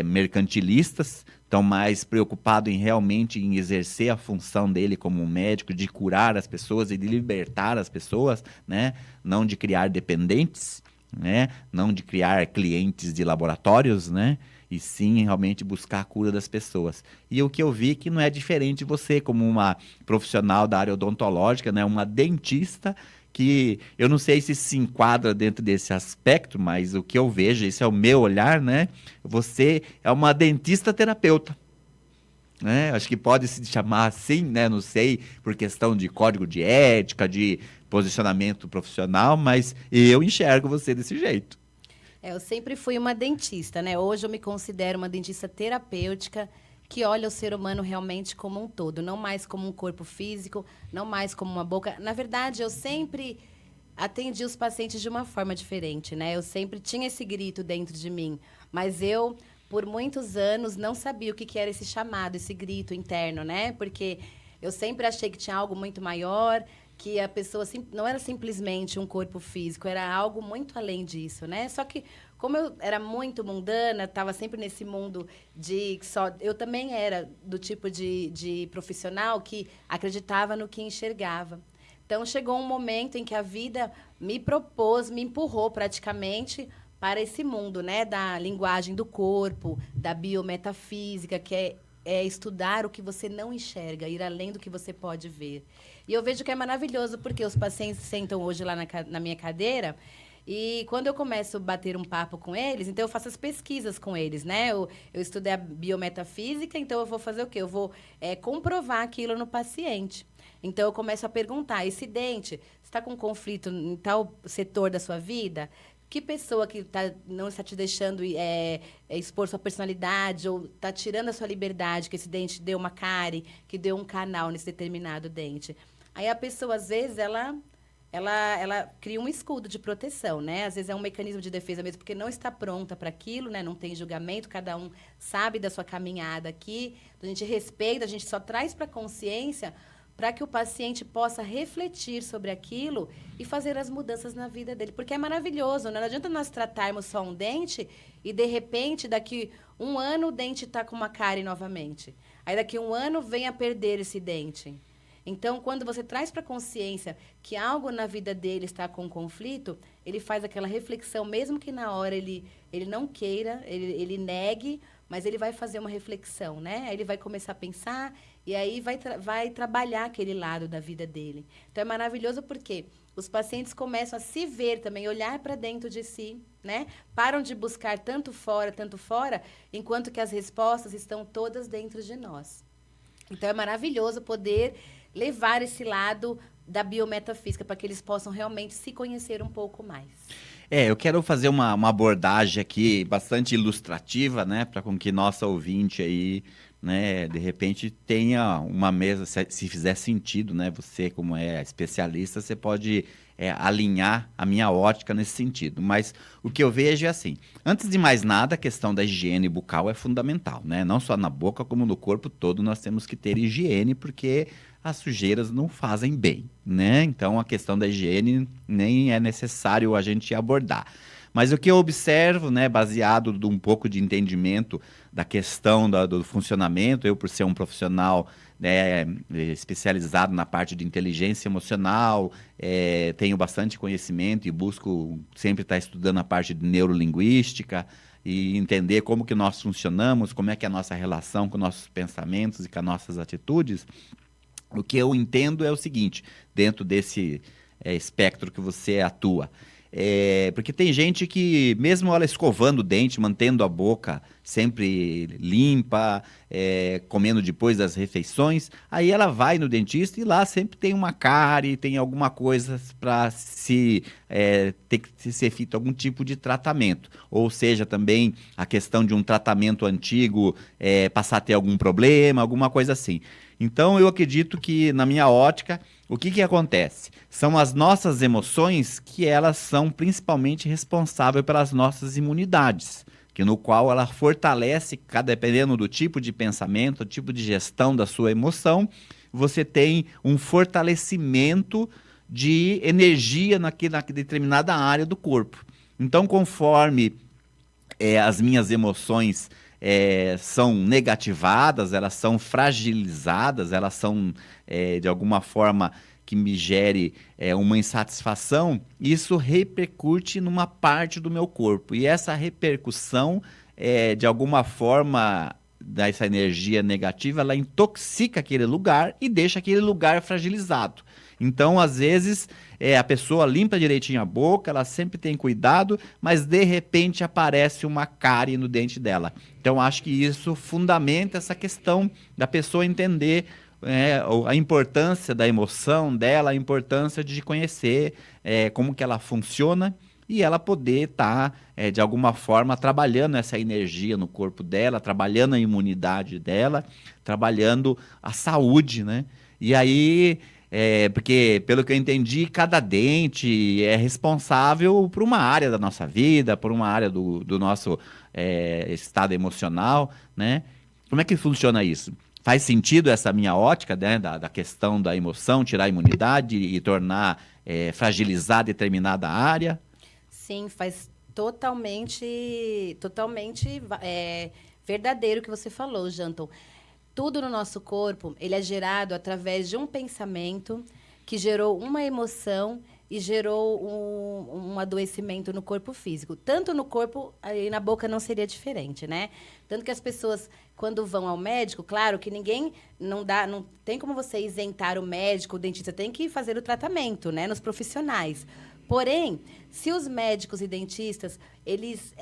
mercantilistas, estão mais preocupados realmente em exercer a função dele como um médico, de curar as pessoas e de libertar as pessoas, né? Não de criar dependentes, né? Não de criar clientes de laboratórios, né? E sim realmente buscar a cura das pessoas. E o que eu vi que não é diferente de você, como uma profissional da área odontológica, né? Uma dentista, que eu não sei se enquadra dentro desse aspecto, mas o que eu vejo, esse é o meu olhar, né? Você é uma dentista terapeuta, né? Acho que pode se chamar assim, né? Não sei, por questão de código de ética, de posicionamento profissional, mas eu enxergo você desse jeito. Eu sempre fui uma dentista, né? Hoje eu me considero uma dentista terapêutica que olha o ser humano realmente como um todo, não mais como um corpo físico, não mais como uma boca. Na verdade, eu sempre atendi os pacientes de uma forma diferente, né? Eu sempre tinha esse grito dentro de mim, mas eu, por muitos anos, não sabia o que era esse chamado, esse grito interno, né? Porque eu sempre achei que tinha algo muito maior, que a pessoa não era simplesmente um corpo físico, era algo muito além disso, né? Só que, como eu era muito mundana, estava sempre nesse mundo de só... Eu também era do tipo de profissional que acreditava no que enxergava. Então, chegou um momento em que a vida me propôs, me empurrou praticamente para esse mundo, né? Da linguagem do corpo, da biometafísica, que é estudar o que você não enxerga, ir além do que você pode ver. E eu vejo que é maravilhoso, porque os pacientes sentam hoje lá na minha cadeira e quando eu começo a bater um papo com eles, então eu faço as pesquisas com eles, né? Eu estudei a biometafísica, então eu vou fazer o quê? Eu vou comprovar aquilo no paciente. Então eu começo a perguntar, esse dente, você está com conflito em tal setor da sua vida? Que pessoa que não está te deixando expor sua personalidade ou está tirando a sua liberdade, que esse dente deu uma cárie, que deu um canal nesse determinado dente. Aí a pessoa, às vezes, ela cria um escudo de proteção, né? Às vezes é um mecanismo de defesa mesmo, porque não está pronta para aquilo, né? Não tem julgamento, cada um sabe da sua caminhada aqui. A gente respeita, a gente só traz para a consciência para que o paciente possa refletir sobre aquilo e fazer as mudanças na vida dele. Porque é maravilhoso, né? Não adianta nós tratarmos só um dente e, de repente, daqui um ano, o dente está com uma cárie novamente. Aí, daqui um ano, vem a perder esse dente. Então, quando você traz para a consciência que algo na vida dele está com conflito, ele faz aquela reflexão, mesmo que na hora ele não queira, ele negue, mas ele vai fazer uma reflexão, né? Aí ele vai começar a pensar e aí vai trabalhar aquele lado da vida dele. Então, é maravilhoso porque os pacientes começam a se ver também, olhar para dentro de si, né? Param de buscar tanto fora, enquanto que as respostas estão todas dentro de nós. Então, é maravilhoso poder levar esse lado da biometafísica para que eles possam realmente se conhecer um pouco mais. Eu quero fazer uma abordagem aqui bastante ilustrativa, né, para com que nossa ouvinte aí, né, de repente tenha uma mesa, se fizer sentido, né, você como é especialista, você pode alinhar a minha ótica nesse sentido. Mas o que eu vejo é assim, antes de mais nada, a questão da higiene bucal é fundamental, né, não só na boca como no corpo todo nós temos que ter higiene, porque as sujeiras não fazem bem, né? Então, a questão da higiene nem é necessário a gente abordar. Mas o que eu observo, né, baseado de um pouco de entendimento da questão do funcionamento, eu por ser um profissional, né, especializado na parte de inteligência emocional, tenho bastante conhecimento e busco sempre estar estudando a parte de neurolinguística e entender como que nós funcionamos, como é que é a nossa relação com nossos pensamentos e com as nossas atitudes. O que eu entendo é o seguinte, dentro desse espectro que você atua, porque tem gente que, mesmo ela escovando o dente, mantendo a boca sempre limpa, comendo depois das refeições, aí ela vai no dentista e lá sempre tem uma cárie, tem alguma coisa para ter que ser feito algum tipo de tratamento. Ou seja, também a questão de um tratamento antigo passar a ter algum problema, alguma coisa assim. Então, eu acredito que, na minha ótica, o que acontece? São as nossas emoções que elas são principalmente responsáveis pelas nossas imunidades, que no qual ela fortalece, dependendo do tipo de pensamento, do tipo de gestão da sua emoção, você tem um fortalecimento de energia naquela determinada área do corpo. Então, conforme as minhas emoções são negativadas, elas são fragilizadas, elas são, de alguma forma, que me gere uma insatisfação, isso repercute numa parte do meu corpo. E essa repercussão, de alguma forma, dessa energia negativa, ela intoxica aquele lugar e deixa aquele lugar fragilizado. Então, às vezes, a pessoa limpa direitinho a boca, ela sempre tem cuidado, mas de repente aparece uma cárie no dente dela. Então, acho que isso fundamenta essa questão da pessoa entender a importância da emoção dela, a importância de conhecer como que ela funciona e ela poder estar, de alguma forma, trabalhando essa energia no corpo dela, trabalhando a imunidade dela, trabalhando a saúde, né? E aí... porque, pelo que eu entendi, cada dente é responsável por uma área da nossa vida, por uma área do nosso estado emocional, né? Como é que funciona isso? Faz sentido essa minha ótica, né, da questão da emoção, tirar a imunidade e tornar, fragilizar determinada área? Sim, faz totalmente verdadeiro o que você falou, Janton. Tudo no nosso corpo, ele é gerado através de um pensamento que gerou uma emoção e gerou um adoecimento no corpo físico. Tanto no corpo, e na boca não seria diferente, né? Tanto que as pessoas, quando vão ao médico, claro que não tem como você isentar o médico, o dentista, tem que fazer o tratamento, né? Nos profissionais. Porém, se os médicos e dentistas eles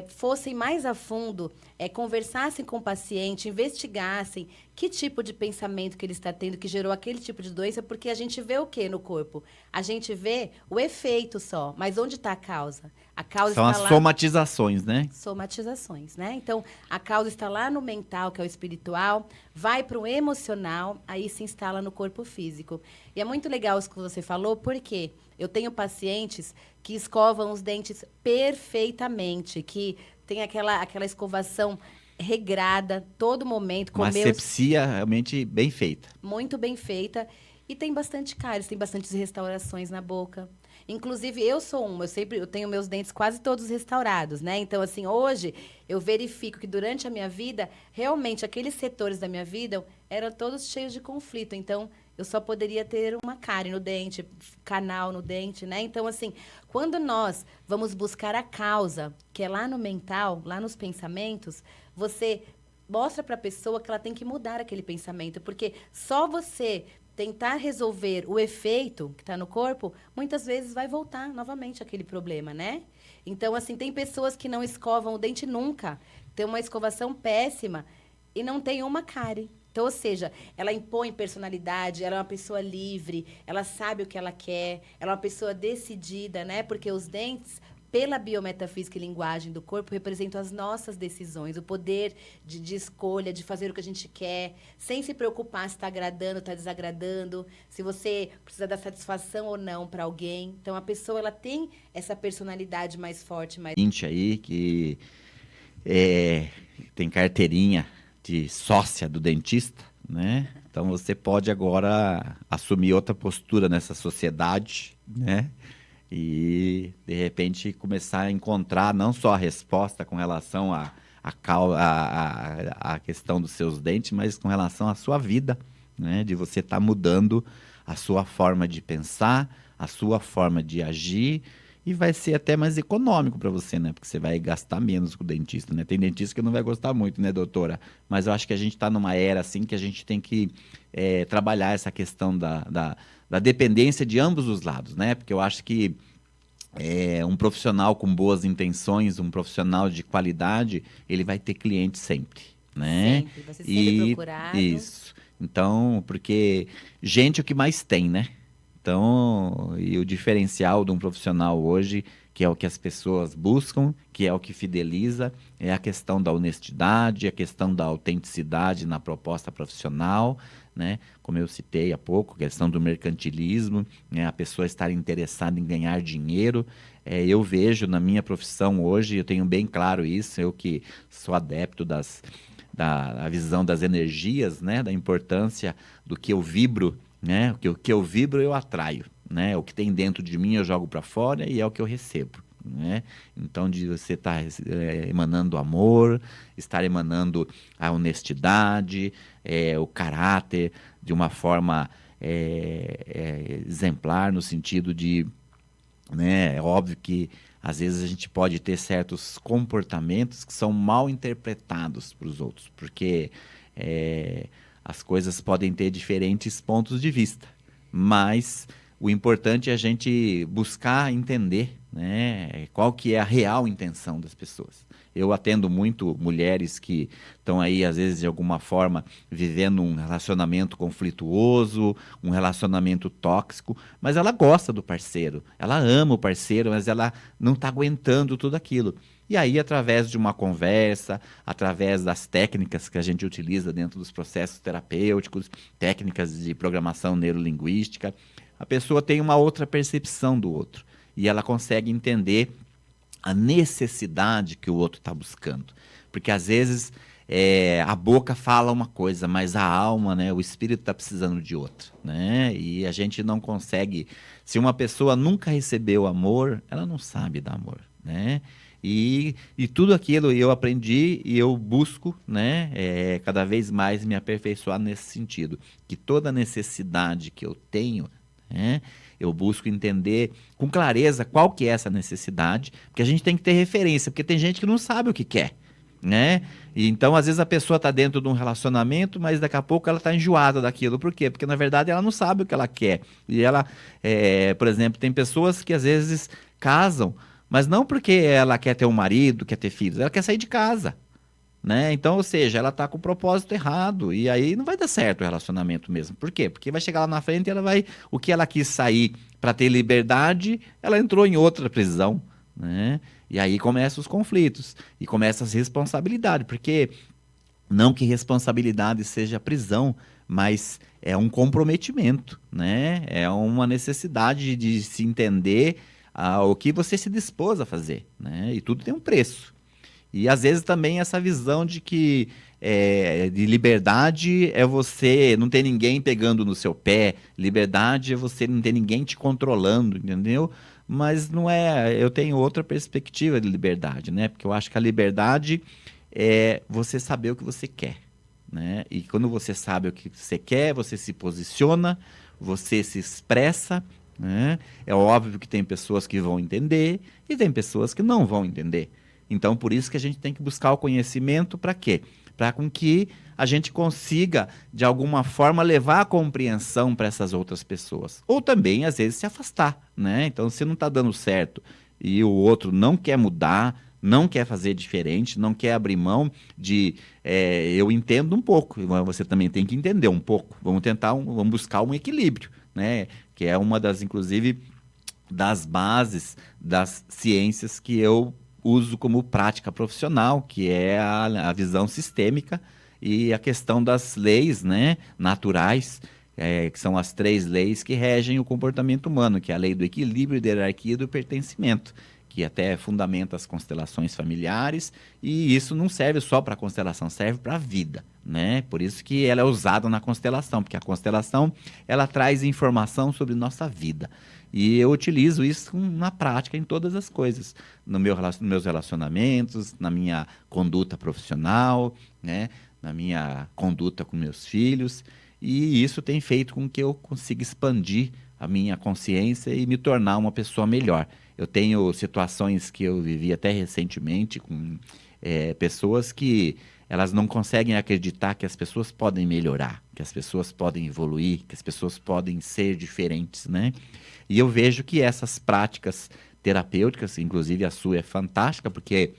fossem mais a fundo, conversassem com o paciente, investigassem que tipo de pensamento que ele está tendo que gerou aquele tipo de doença, porque a gente vê o que no corpo? A gente vê o efeito só, mas onde está a causa? A causa São está as lá... somatizações, né? Somatizações, né? Então, a causa está lá no mental, que é o espiritual, vai para o emocional, aí se instala no corpo físico. E é muito legal isso que você falou, porque eu tenho pacientes que escovam os dentes perfeitamente, que tem aquela escovação regrada, todo momento. Uma asepsia realmente bem feita. Muito bem feita. E tem bastante cáries, tem bastantes restaurações na boca. Inclusive, eu tenho meus dentes quase todos restaurados, né? Então, assim, hoje eu verifico que durante a minha vida, realmente, aqueles setores da minha vida eram todos cheios de conflito. Então, eu só poderia ter uma cárie no dente, canal no dente, né? Então, assim, quando nós vamos buscar a causa, que é lá no mental, lá nos pensamentos, você mostra para a pessoa que ela tem que mudar aquele pensamento, porque só você tentar resolver o efeito que está no corpo, muitas vezes vai voltar novamente aquele problema, né? Então, assim, tem pessoas que não escovam o dente nunca, tem uma escovação péssima e não tem uma cárie. Então, ou seja, ela impõe personalidade, ela é uma pessoa livre, ela sabe o que ela quer, ela é uma pessoa decidida, né? Porque os dentes, pela biometafísica e linguagem do corpo, representam as nossas decisões, o poder de escolha, de fazer o que a gente quer, sem se preocupar se está agradando, está desagradando, se você precisa dar satisfação ou não para alguém. Então, a pessoa ela tem essa personalidade mais forte. Gente aí que tem carteirinha de sócia do dentista, né? Então, você pode agora assumir outra postura nessa sociedade, né? E, de repente, começar a encontrar não só a resposta com relação à questão dos seus dentes, mas com relação à sua vida, né? De você estar mudando a sua forma de pensar, a sua forma de agir, e vai ser até mais econômico para você, né? Porque você vai gastar menos com o dentista, né? Tem dentista que não vai gostar muito, né, doutora? Mas eu acho que a gente está numa era, assim, que a gente tem que trabalhar essa questão da dependência de ambos os lados, né? Porque eu acho que um profissional com boas intenções, um profissional de qualidade, ele vai ter cliente sempre, né? Sempre, vai ser sempre procurado. Isso. Então, porque gente é o que mais tem, né? Então, e o diferencial de um profissional hoje, que é o que as pessoas buscam, que é o que fideliza, é a questão da honestidade, a questão da autenticidade na proposta profissional, né? Como eu citei há pouco, a questão do mercantilismo, né? A pessoa estar interessada em ganhar dinheiro. Eu vejo na minha profissão hoje, eu tenho bem claro isso, eu que sou adepto da visão das energias, né? Da importância do que eu vibro, né? O que eu vibro eu atraio, né? O que tem dentro de mim eu jogo para fora e é o que eu recebo, né? Então, de você estar emanando amor, estar emanando a honestidade, o caráter de uma forma exemplar, no sentido de, né? É óbvio que às vezes a gente pode ter certos comportamentos que são mal interpretados para os outros, porque as coisas podem ter diferentes pontos de vista, mas o importante é a gente buscar entender, né, qual que é a real intenção das pessoas. Eu atendo muito mulheres que estão aí, às vezes, de alguma forma, vivendo um relacionamento conflituoso, um relacionamento tóxico, mas ela gosta do parceiro, ela ama o parceiro, mas ela não está aguentando tudo aquilo. E aí, através de uma conversa, através das técnicas que a gente utiliza dentro dos processos terapêuticos, técnicas de programação neurolinguística, a pessoa tem uma outra percepção do outro. E ela consegue entender a necessidade que o outro está buscando. Porque, às vezes, a boca fala uma coisa, mas a alma, né, o espírito está precisando de outra, né? E a gente não consegue... Se uma pessoa nunca recebeu amor, ela não sabe dar amor, né? E tudo aquilo eu aprendi e eu busco, né, cada vez mais me aperfeiçoar nesse sentido. Que toda necessidade que eu tenho, né, eu busco entender com clareza qual que é essa necessidade, porque a gente tem que ter referência, porque tem gente que não sabe o que quer, né? E então, às vezes, a pessoa está dentro de um relacionamento, mas daqui a pouco ela está enjoada daquilo. Por quê? Porque, na verdade, ela não sabe o que ela quer. E ela, por exemplo, tem pessoas que, às vezes, casam, mas não porque ela quer ter um marido, quer ter filhos, ela quer sair de casa, né? Então, ou seja, ela está com o propósito errado, e aí não vai dar certo o relacionamento mesmo. Por quê? Porque vai chegar lá na frente e ela vai... O que ela quis sair para ter liberdade, ela entrou em outra prisão, né? E aí começam os conflitos, e começam as responsabilidades, porque não que responsabilidade seja prisão, mas é um comprometimento, né? É uma necessidade de se entender o que você se dispôs a fazer, né? E tudo tem um preço. E às vezes também essa visão de que de liberdade é você não ter ninguém pegando no seu pé, liberdade é você não ter ninguém te controlando, entendeu? Mas não é, eu tenho outra perspectiva de liberdade, né? Porque eu acho que a liberdade é você saber o que você quer, né? E quando você sabe o que você quer, você se posiciona, você se expressa, né? É óbvio que tem pessoas que vão entender e tem pessoas que não vão entender. Então, por isso que a gente tem que buscar o conhecimento para quê? Para com que a gente consiga, de alguma forma, levar a compreensão para essas outras pessoas. Ou também, às vezes, se afastar, né? Então, se não está dando certo e o outro não quer mudar, não quer fazer diferente, não quer abrir mão de... eu entendo um pouco, você também tem que entender um pouco. Vamos buscar um equilíbrio, né? Que é uma das, inclusive, das bases das ciências que eu uso como prática profissional, que é a visão sistêmica e a questão das leis, né, naturais, que são as 3 leis que regem o comportamento humano, que é a lei do equilíbrio, da hierarquia e do pertencimento, que até fundamenta as constelações familiares, e isso não serve só para a constelação, serve para a vida, né? Por isso que ela é usada na constelação, porque a constelação, ela traz informação sobre nossa vida. E eu utilizo isso na prática em todas as coisas, nos meus relacionamentos, na minha conduta profissional, né? Na minha conduta com meus filhos, e isso tem feito com que eu consiga expandir a minha consciência e me tornar uma pessoa melhor. Eu tenho situações que eu vivi até recentemente com pessoas que elas não conseguem acreditar que as pessoas podem melhorar, que as pessoas podem evoluir, que as pessoas podem ser diferentes, né? E eu vejo que essas práticas terapêuticas, inclusive a sua é fantástica, porque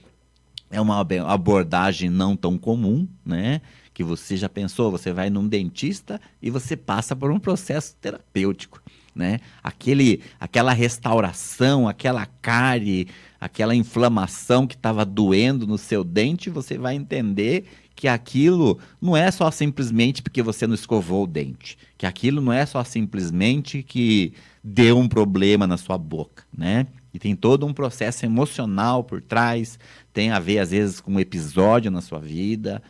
é uma abordagem não tão comum, né? Que você já pensou, você vai num dentista e você passa por um processo terapêutico, né? Aquela restauração, aquela cárie, aquela inflamação que estava doendo no seu dente, você vai entender que aquilo não é só simplesmente porque você não escovou o dente, que aquilo não é só simplesmente que deu um problema na sua boca, né? E tem todo um processo emocional por trás, tem a ver, às vezes, com um episódio na sua vida,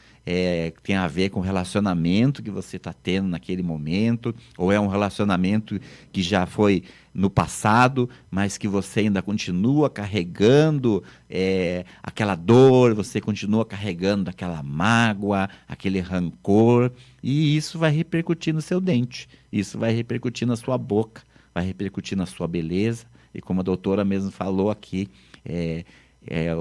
tem a ver com o relacionamento que você está tendo naquele momento, ou é um relacionamento que já foi no passado, mas que você ainda continua carregando aquela dor, você continua carregando aquela mágoa, aquele rancor, e isso vai repercutir no seu dente, isso vai repercutir na sua boca, vai repercutir na sua beleza, e como a doutora mesmo falou aqui,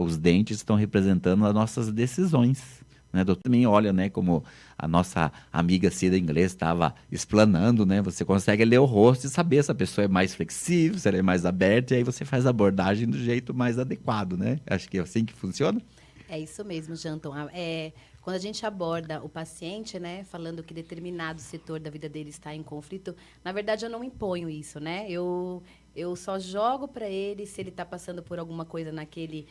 os dentes estão representando as nossas decisões. Né, doutor, também olha, né, como a nossa amiga Cida Inglês estava explanando, né, você consegue ler o rosto e saber se a pessoa é mais flexível, se ela é mais aberta, e aí você faz a abordagem do jeito mais adequado, né? Acho que é assim que funciona. É isso mesmo, Janton. Quando a gente aborda o paciente, né, falando que determinado setor da vida dele está em conflito, na verdade eu não imponho isso, né? Eu só jogo para ele se ele está passando por alguma coisa naquele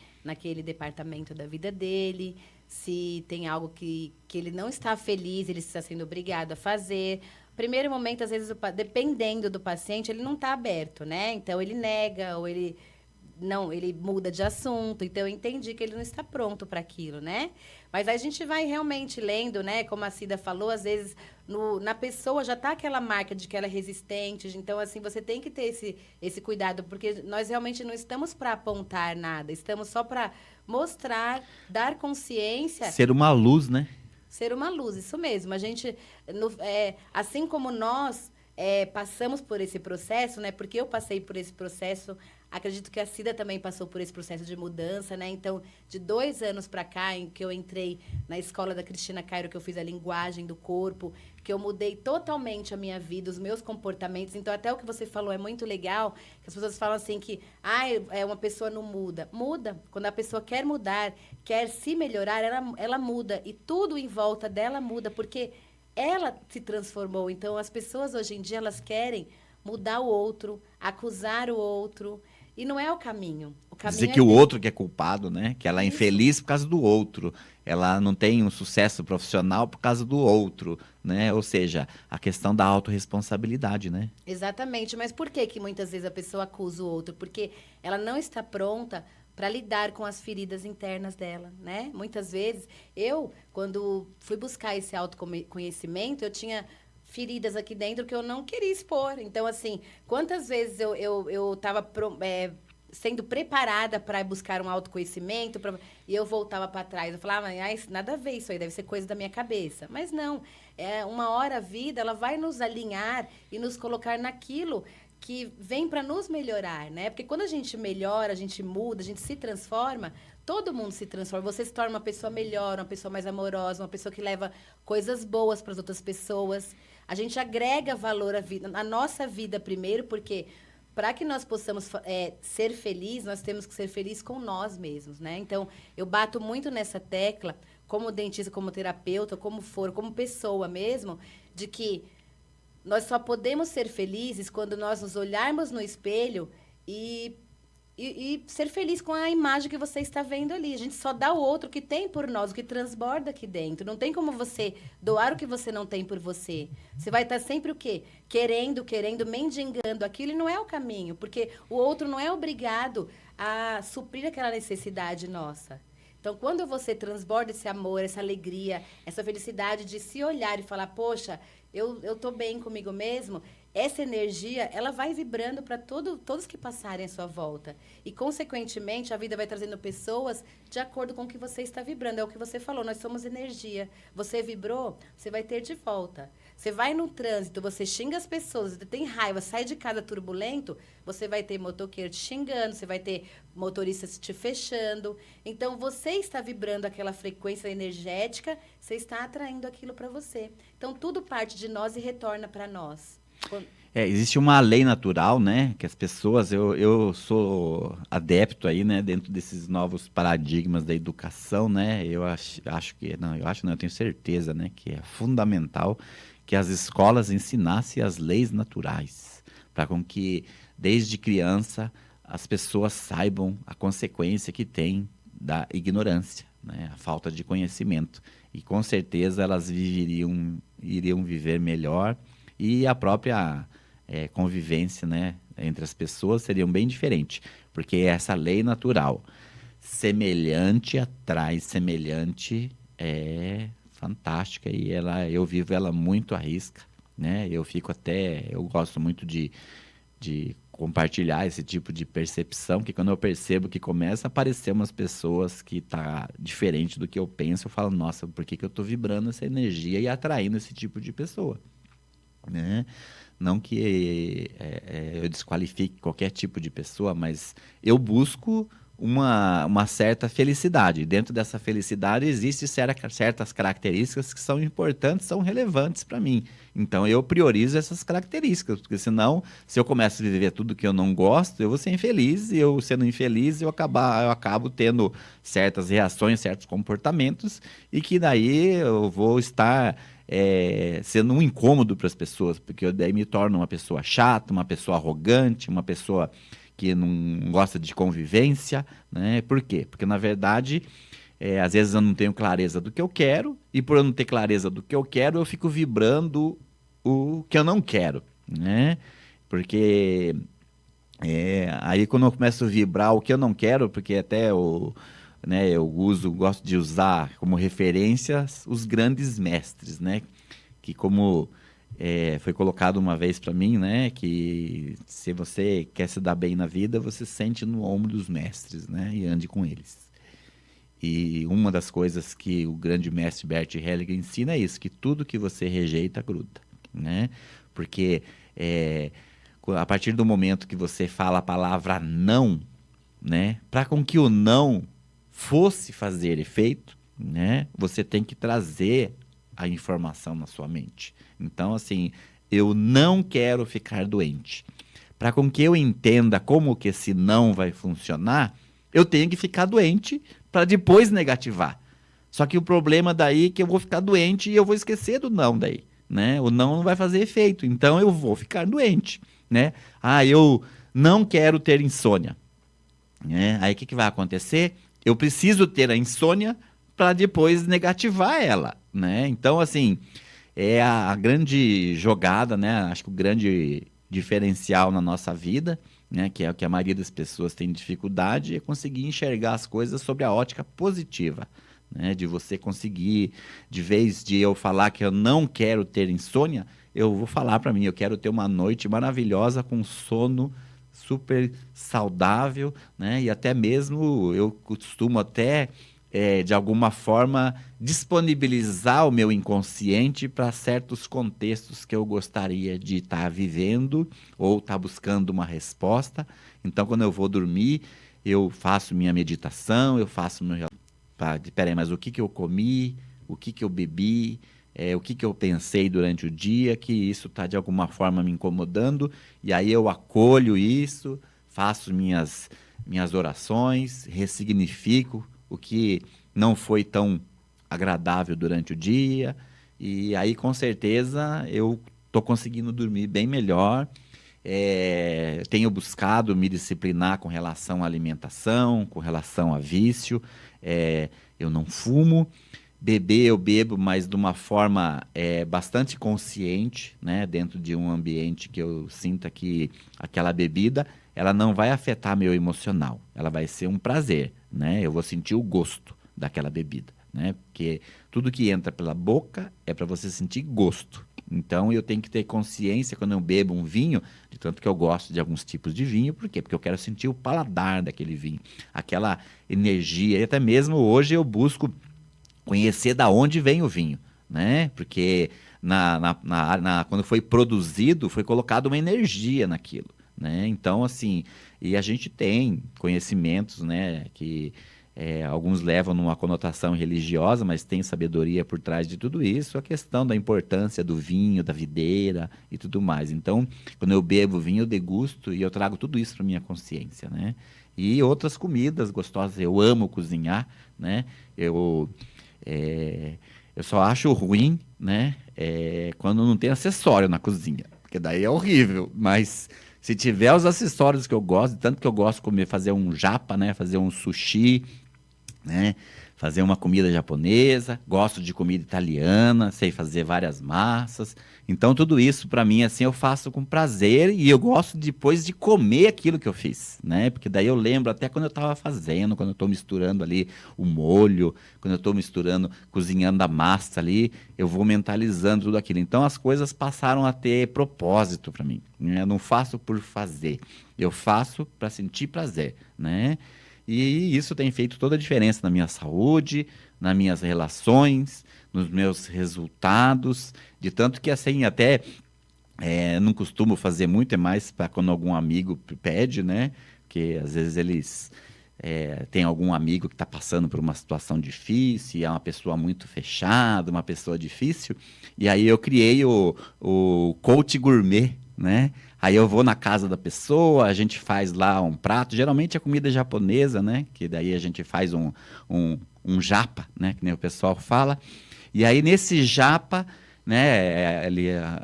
departamento da vida dele, se tem algo que ele não está feliz, ele está sendo obrigado a fazer. Primeiro momento, às vezes, dependendo do paciente, ele não está aberto, né? Então, ele nega ou ele muda de assunto. Então, eu entendi que ele não está pronto para aquilo, né? Mas aí a gente vai realmente lendo, né? Como a Cida falou, às vezes, na pessoa já está aquela marca de que ela é resistente. Então, assim, você tem que ter esse cuidado, porque nós realmente não estamos para apontar nada. Estamos só para mostrar, dar consciência. Ser uma luz, né? Ser uma luz, isso mesmo. A gente, assim como nós passamos por esse processo, né? Porque eu passei por esse processo, acredito que a Cida também passou por esse processo de mudança, né? Então, de 2 anos para cá, em que eu entrei na escola da Cristina Cairo, que eu fiz a linguagem do corpo, que eu mudei totalmente a minha vida, os meus comportamentos. Então, até o que você falou é muito legal, que as pessoas falam assim que uma pessoa não muda. Muda. Quando a pessoa quer mudar, quer se melhorar, ela muda. E tudo em volta dela muda, porque ela se transformou. Então, as pessoas hoje em dia, elas querem mudar o outro, acusar o outro. E não é o caminho. Dizer que o outro que é culpado, né? Que ela é infeliz por causa do outro. Ela não tem um sucesso profissional por causa do outro, né? Ou seja, a questão da autorresponsabilidade, né? Exatamente. Mas por que muitas vezes a pessoa acusa o outro? Porque ela não está pronta para lidar com as feridas internas dela, né? Muitas vezes, quando fui buscar esse autoconhecimento, eu tinha feridas aqui dentro que eu não queria expor. Então, assim, quantas vezes eu estava sendo preparada para buscar um autoconhecimento e eu voltava para trás. Eu falava, nada a ver isso aí, deve ser coisa da minha cabeça. Mas não, uma hora a vida ela vai nos alinhar e nos colocar naquilo que vem para nos melhorar, né? Porque quando a gente melhora, a gente muda, a gente se transforma, todo mundo se transforma. Você se torna uma pessoa melhor, uma pessoa mais amorosa, uma pessoa que leva coisas boas para as outras pessoas. A gente agrega valor à vida, à nossa vida primeiro, porque para que nós possamos ser felizes, nós temos que ser felizes com nós mesmos, né? Então, eu bato muito nessa tecla, como dentista, como terapeuta, como pessoa mesmo, de que nós só podemos ser felizes quando nós nos olharmos no espelho e ser feliz com a imagem que você está vendo ali. A gente só dá o outro que tem por nós, o que transborda aqui dentro. Não tem como você doar o que você não tem por você. Você vai estar sempre o quê? Querendo, mendigando aquilo, e não é o caminho, porque o outro não é obrigado a suprir aquela necessidade nossa. Então, quando você transborda esse amor, essa alegria, essa felicidade de se olhar e falar, poxa, eu estou bem comigo mesmo, essa energia, ela vai vibrando para todos que passarem à sua volta. E, consequentemente, a vida vai trazendo pessoas de acordo com o que você está vibrando. É o que você falou, nós somos energia. Você vibrou, você vai ter de volta. Você vai no trânsito, você xinga as pessoas, você tem raiva, sai de casa turbulento, você vai ter motoqueiro te xingando, você vai ter motoristas te fechando. Então, você está vibrando aquela frequência energética, você está atraindo aquilo para você. Então, tudo parte de nós e retorna para nós. Existe uma lei natural, né, que as pessoas, eu sou adepto aí, né, dentro desses novos paradigmas da educação, né, eu tenho certeza, né, que é fundamental que as escolas ensinassem as leis naturais, para com que, desde criança, as pessoas saibam a consequência que tem da ignorância, né, a falta de conhecimento, e com certeza elas iriam viver melhor, e a própria convivência, né, entre as pessoas seria bem diferente, porque essa lei natural, semelhante atrai semelhante, é fantástica, e eu vivo ela muito à risca, né? Eu gosto muito de compartilhar esse tipo de percepção, que quando eu percebo que começa a aparecer umas pessoas que tá diferente do que eu penso, eu falo, nossa, por que eu estou vibrando essa energia e atraindo esse tipo de pessoa? Né? Não que eu desqualifique qualquer tipo de pessoa, mas eu busco uma certa felicidade. Dentro dessa felicidade existem certas características que são importantes, são relevantes para mim. Então eu priorizo essas características, porque senão, se eu começo a viver tudo que eu não gosto, eu vou ser infeliz, e eu sendo infeliz, eu acabo tendo certas reações, certos comportamentos, e que daí eu vou estar sendo um incômodo para as pessoas, porque eu daí me torno uma pessoa chata, uma pessoa arrogante, uma pessoa que não gosta de convivência, né? Por quê? Porque, na verdade, às vezes eu não tenho clareza do que eu quero, e por eu não ter clareza do que eu quero, eu fico vibrando o que eu não quero, né? Porque aí quando eu começo a vibrar o que eu não quero, porque até eu gosto de usar como referência os grandes mestres, né? Que como foi colocado uma vez para mim, né? Que se você quer se dar bem na vida, você sente no ombro dos mestres, né? E ande com eles. E uma das coisas que o grande mestre Bert Hellinger ensina é isso, que tudo que você rejeita gruda, né? Porque a partir do momento que você fala a palavra não, né? Para com que o não fosse fazer efeito, né? Você tem que trazer a informação na sua mente. Então, assim, eu não quero ficar doente. Para com que eu entenda como que esse não vai funcionar, eu tenho que ficar doente para depois negativar. Só que o problema daí é que eu vou ficar doente e eu vou esquecer do não daí, né? O não vai fazer efeito, então eu vou ficar doente, né? Eu não quero ter insônia, né? Aí o que vai acontecer? Eu preciso ter a insônia para depois negativar ela, né? Então, assim, é a grande jogada, né? Acho que o grande diferencial na nossa vida, né, que é o que a maioria das pessoas tem dificuldade, é conseguir enxergar as coisas sobre a ótica positiva, né, de você conseguir, de vez de eu falar que eu não quero ter insônia, eu vou falar para mim, eu quero ter uma noite maravilhosa com sono super saudável, né, e até mesmo eu costumo até de alguma forma, disponibilizar o meu inconsciente para certos contextos que eu gostaria de estar vivendo ou estar buscando uma resposta. Então, quando eu vou dormir, eu faço minha meditação, eu faço meu... Peraí, mas o que eu comi, o que eu bebi, o que eu pensei durante o dia, que isso está de alguma forma me incomodando, e aí eu acolho isso, faço minhas orações, ressignifico o que não foi tão agradável durante o dia, e aí com certeza eu estou conseguindo dormir bem melhor. Tenho buscado me disciplinar com relação à alimentação, com relação a vício. Eu não fumo, beber eu bebo, mas de uma forma bastante consciente, né? Dentro de um ambiente que eu sinta que aquela bebida ela não vai afetar meu emocional, ela vai ser um prazer, né? Eu vou sentir o gosto daquela bebida, né? Porque tudo que entra pela boca é para você sentir gosto. Então eu tenho que ter consciência quando eu bebo um vinho, de tanto que eu gosto de alguns tipos de vinho, por quê? Porque eu quero sentir o paladar daquele vinho, aquela energia, e até mesmo hoje eu busco conhecer da onde vem o vinho, né? Porque quando foi produzido, foi colocado uma energia naquilo, né? Então, assim, e a gente tem conhecimentos, né, que alguns levam numa conotação religiosa, mas tem sabedoria por trás de tudo isso, a questão da importância do vinho, da videira e tudo mais. Então, quando eu bebo vinho, eu degusto e eu trago tudo isso para minha consciência, né? E outras comidas gostosas, eu amo cozinhar, né? Eu só acho ruim, né, quando não tem acessório na cozinha, porque daí é horrível, mas se tiver os acessórios que eu gosto, tanto que eu gosto de comer, fazer um japa, né, fazer um sushi, né, fazer uma comida japonesa, gosto de comida italiana, sei fazer várias massas. Então tudo isso para mim assim eu faço com prazer e eu gosto depois de comer aquilo que eu fiz, né? Porque daí eu lembro até quando eu estava fazendo, quando eu estou misturando ali o molho, quando eu estou misturando, cozinhando a massa ali, eu vou mentalizando tudo aquilo. Então as coisas passaram a ter propósito para mim, né? Eu não faço por fazer, eu faço para sentir prazer, né? E isso tem feito toda a diferença na minha saúde, nas minhas relações, nos meus resultados, de tanto que assim até não costumo fazer muito, é mais para quando algum amigo pede, né? Porque às vezes eles tem algum amigo que está passando por uma situação difícil, e é uma pessoa muito fechada, uma pessoa difícil, e aí eu criei o Coach Gourmet, né? Aí eu vou na casa da pessoa, a gente faz lá um prato, geralmente é comida japonesa, né? Que daí a gente faz um japa, né? Que nem o pessoal fala. E aí nesse japa, né?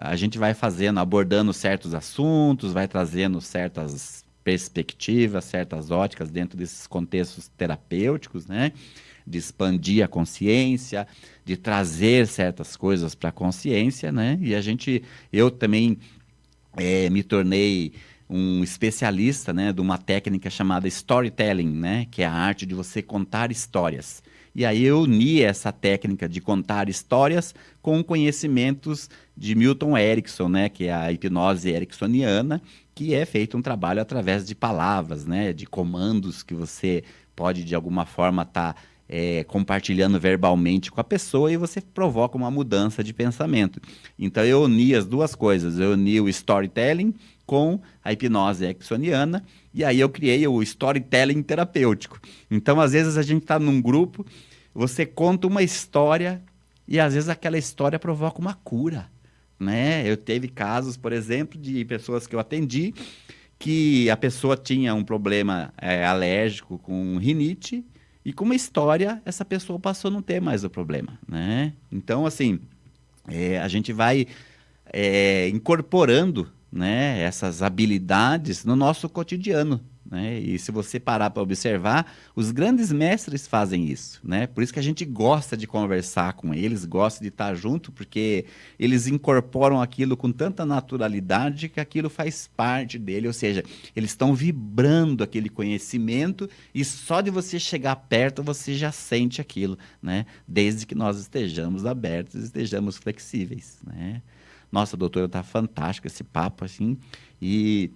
A gente vai fazendo, abordando certos assuntos, vai trazendo certas perspectivas, certas óticas dentro desses contextos terapêuticos, né? De expandir a consciência, de trazer certas coisas para a consciência, né? E eu também me tornei um especialista, né, de uma técnica chamada storytelling, né, que é a arte de você contar histórias. E aí eu uni essa técnica de contar histórias com conhecimentos de Milton Erickson, né, que é a hipnose ericksoniana, que é feito um trabalho através de palavras, né, de comandos que você pode de alguma forma estar compartilhando verbalmente com a pessoa e você provoca uma mudança de pensamento. Então eu uni as duas coisas, eu uni o storytelling com a hipnose ericksoniana e aí eu criei o storytelling terapêutico. Então às vezes a gente está num grupo, você conta uma história e às vezes aquela história provoca uma cura, né? Eu teve casos, por exemplo, de pessoas que eu atendi que a pessoa tinha um problema alérgico com rinite. E com uma história, essa pessoa passou a não ter mais o problema, né? Então, assim, a gente vai incorporando, né, essas habilidades no nosso cotidiano, né? E se você parar para observar, os grandes mestres fazem isso, né? Por isso que a gente gosta de conversar com eles, gosta de estar junto, porque eles incorporam aquilo com tanta naturalidade que aquilo faz parte dele, ou seja, eles estão vibrando aquele conhecimento e só de você chegar perto você já sente aquilo, né? Desde que nós estejamos abertos, estejamos flexíveis, né? Nossa, doutora, tá fantástico esse papo, assim. E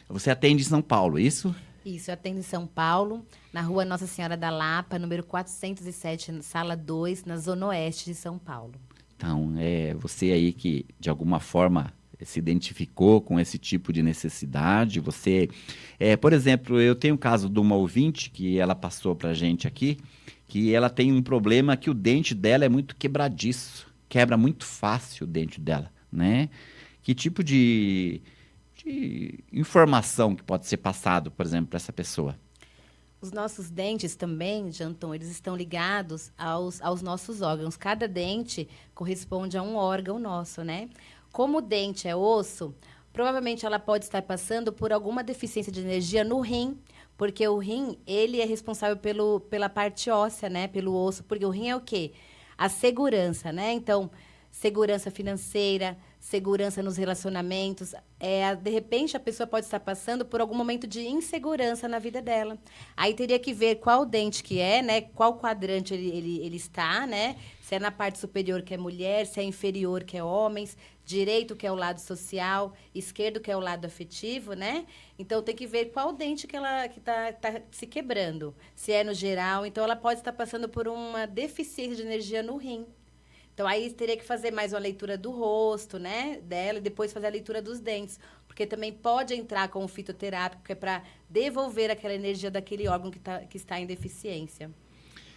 você atende em São Paulo, isso? Isso, eu atendo em São Paulo, na rua Nossa Senhora da Lapa, número 407, sala 2, na Zona Oeste de São Paulo. Então, você aí que, de alguma forma, se identificou com esse tipo de necessidade, você... por exemplo, eu tenho um caso de uma ouvinte que ela passou pra gente aqui, que ela tem um problema que o dente dela é muito quebradiço, quebra muito fácil o dente dela, né? Que tipo de informação que pode ser passado, por exemplo, para essa pessoa? Os nossos dentes também, Janton, eles estão ligados aos nossos órgãos. Cada dente corresponde a um órgão nosso, né? Como o dente é osso, provavelmente ela pode estar passando por alguma deficiência de energia no rim, porque o rim, ele é responsável pela parte óssea, né? Pelo osso, porque o rim é o quê? A segurança, né? Então, segurança financeira, segurança nos relacionamentos. De repente, a pessoa pode estar passando por algum momento de insegurança na vida dela. Aí teria que ver qual dente que é, né? Qual quadrante ele está, né? Se é na parte superior, que é mulher, se é inferior, que é homens, direito, que é o lado social, esquerdo, que é o lado afetivo, né? Então, tem que ver qual dente que tá se quebrando. Se é no geral. Então, ela pode estar passando por uma deficiência de energia no rim. Então, aí teria que fazer mais uma leitura do rosto, né, dela, e depois fazer a leitura dos dentes. Porque também pode entrar com o fitoterápico, que é para devolver aquela energia daquele órgão que está em deficiência.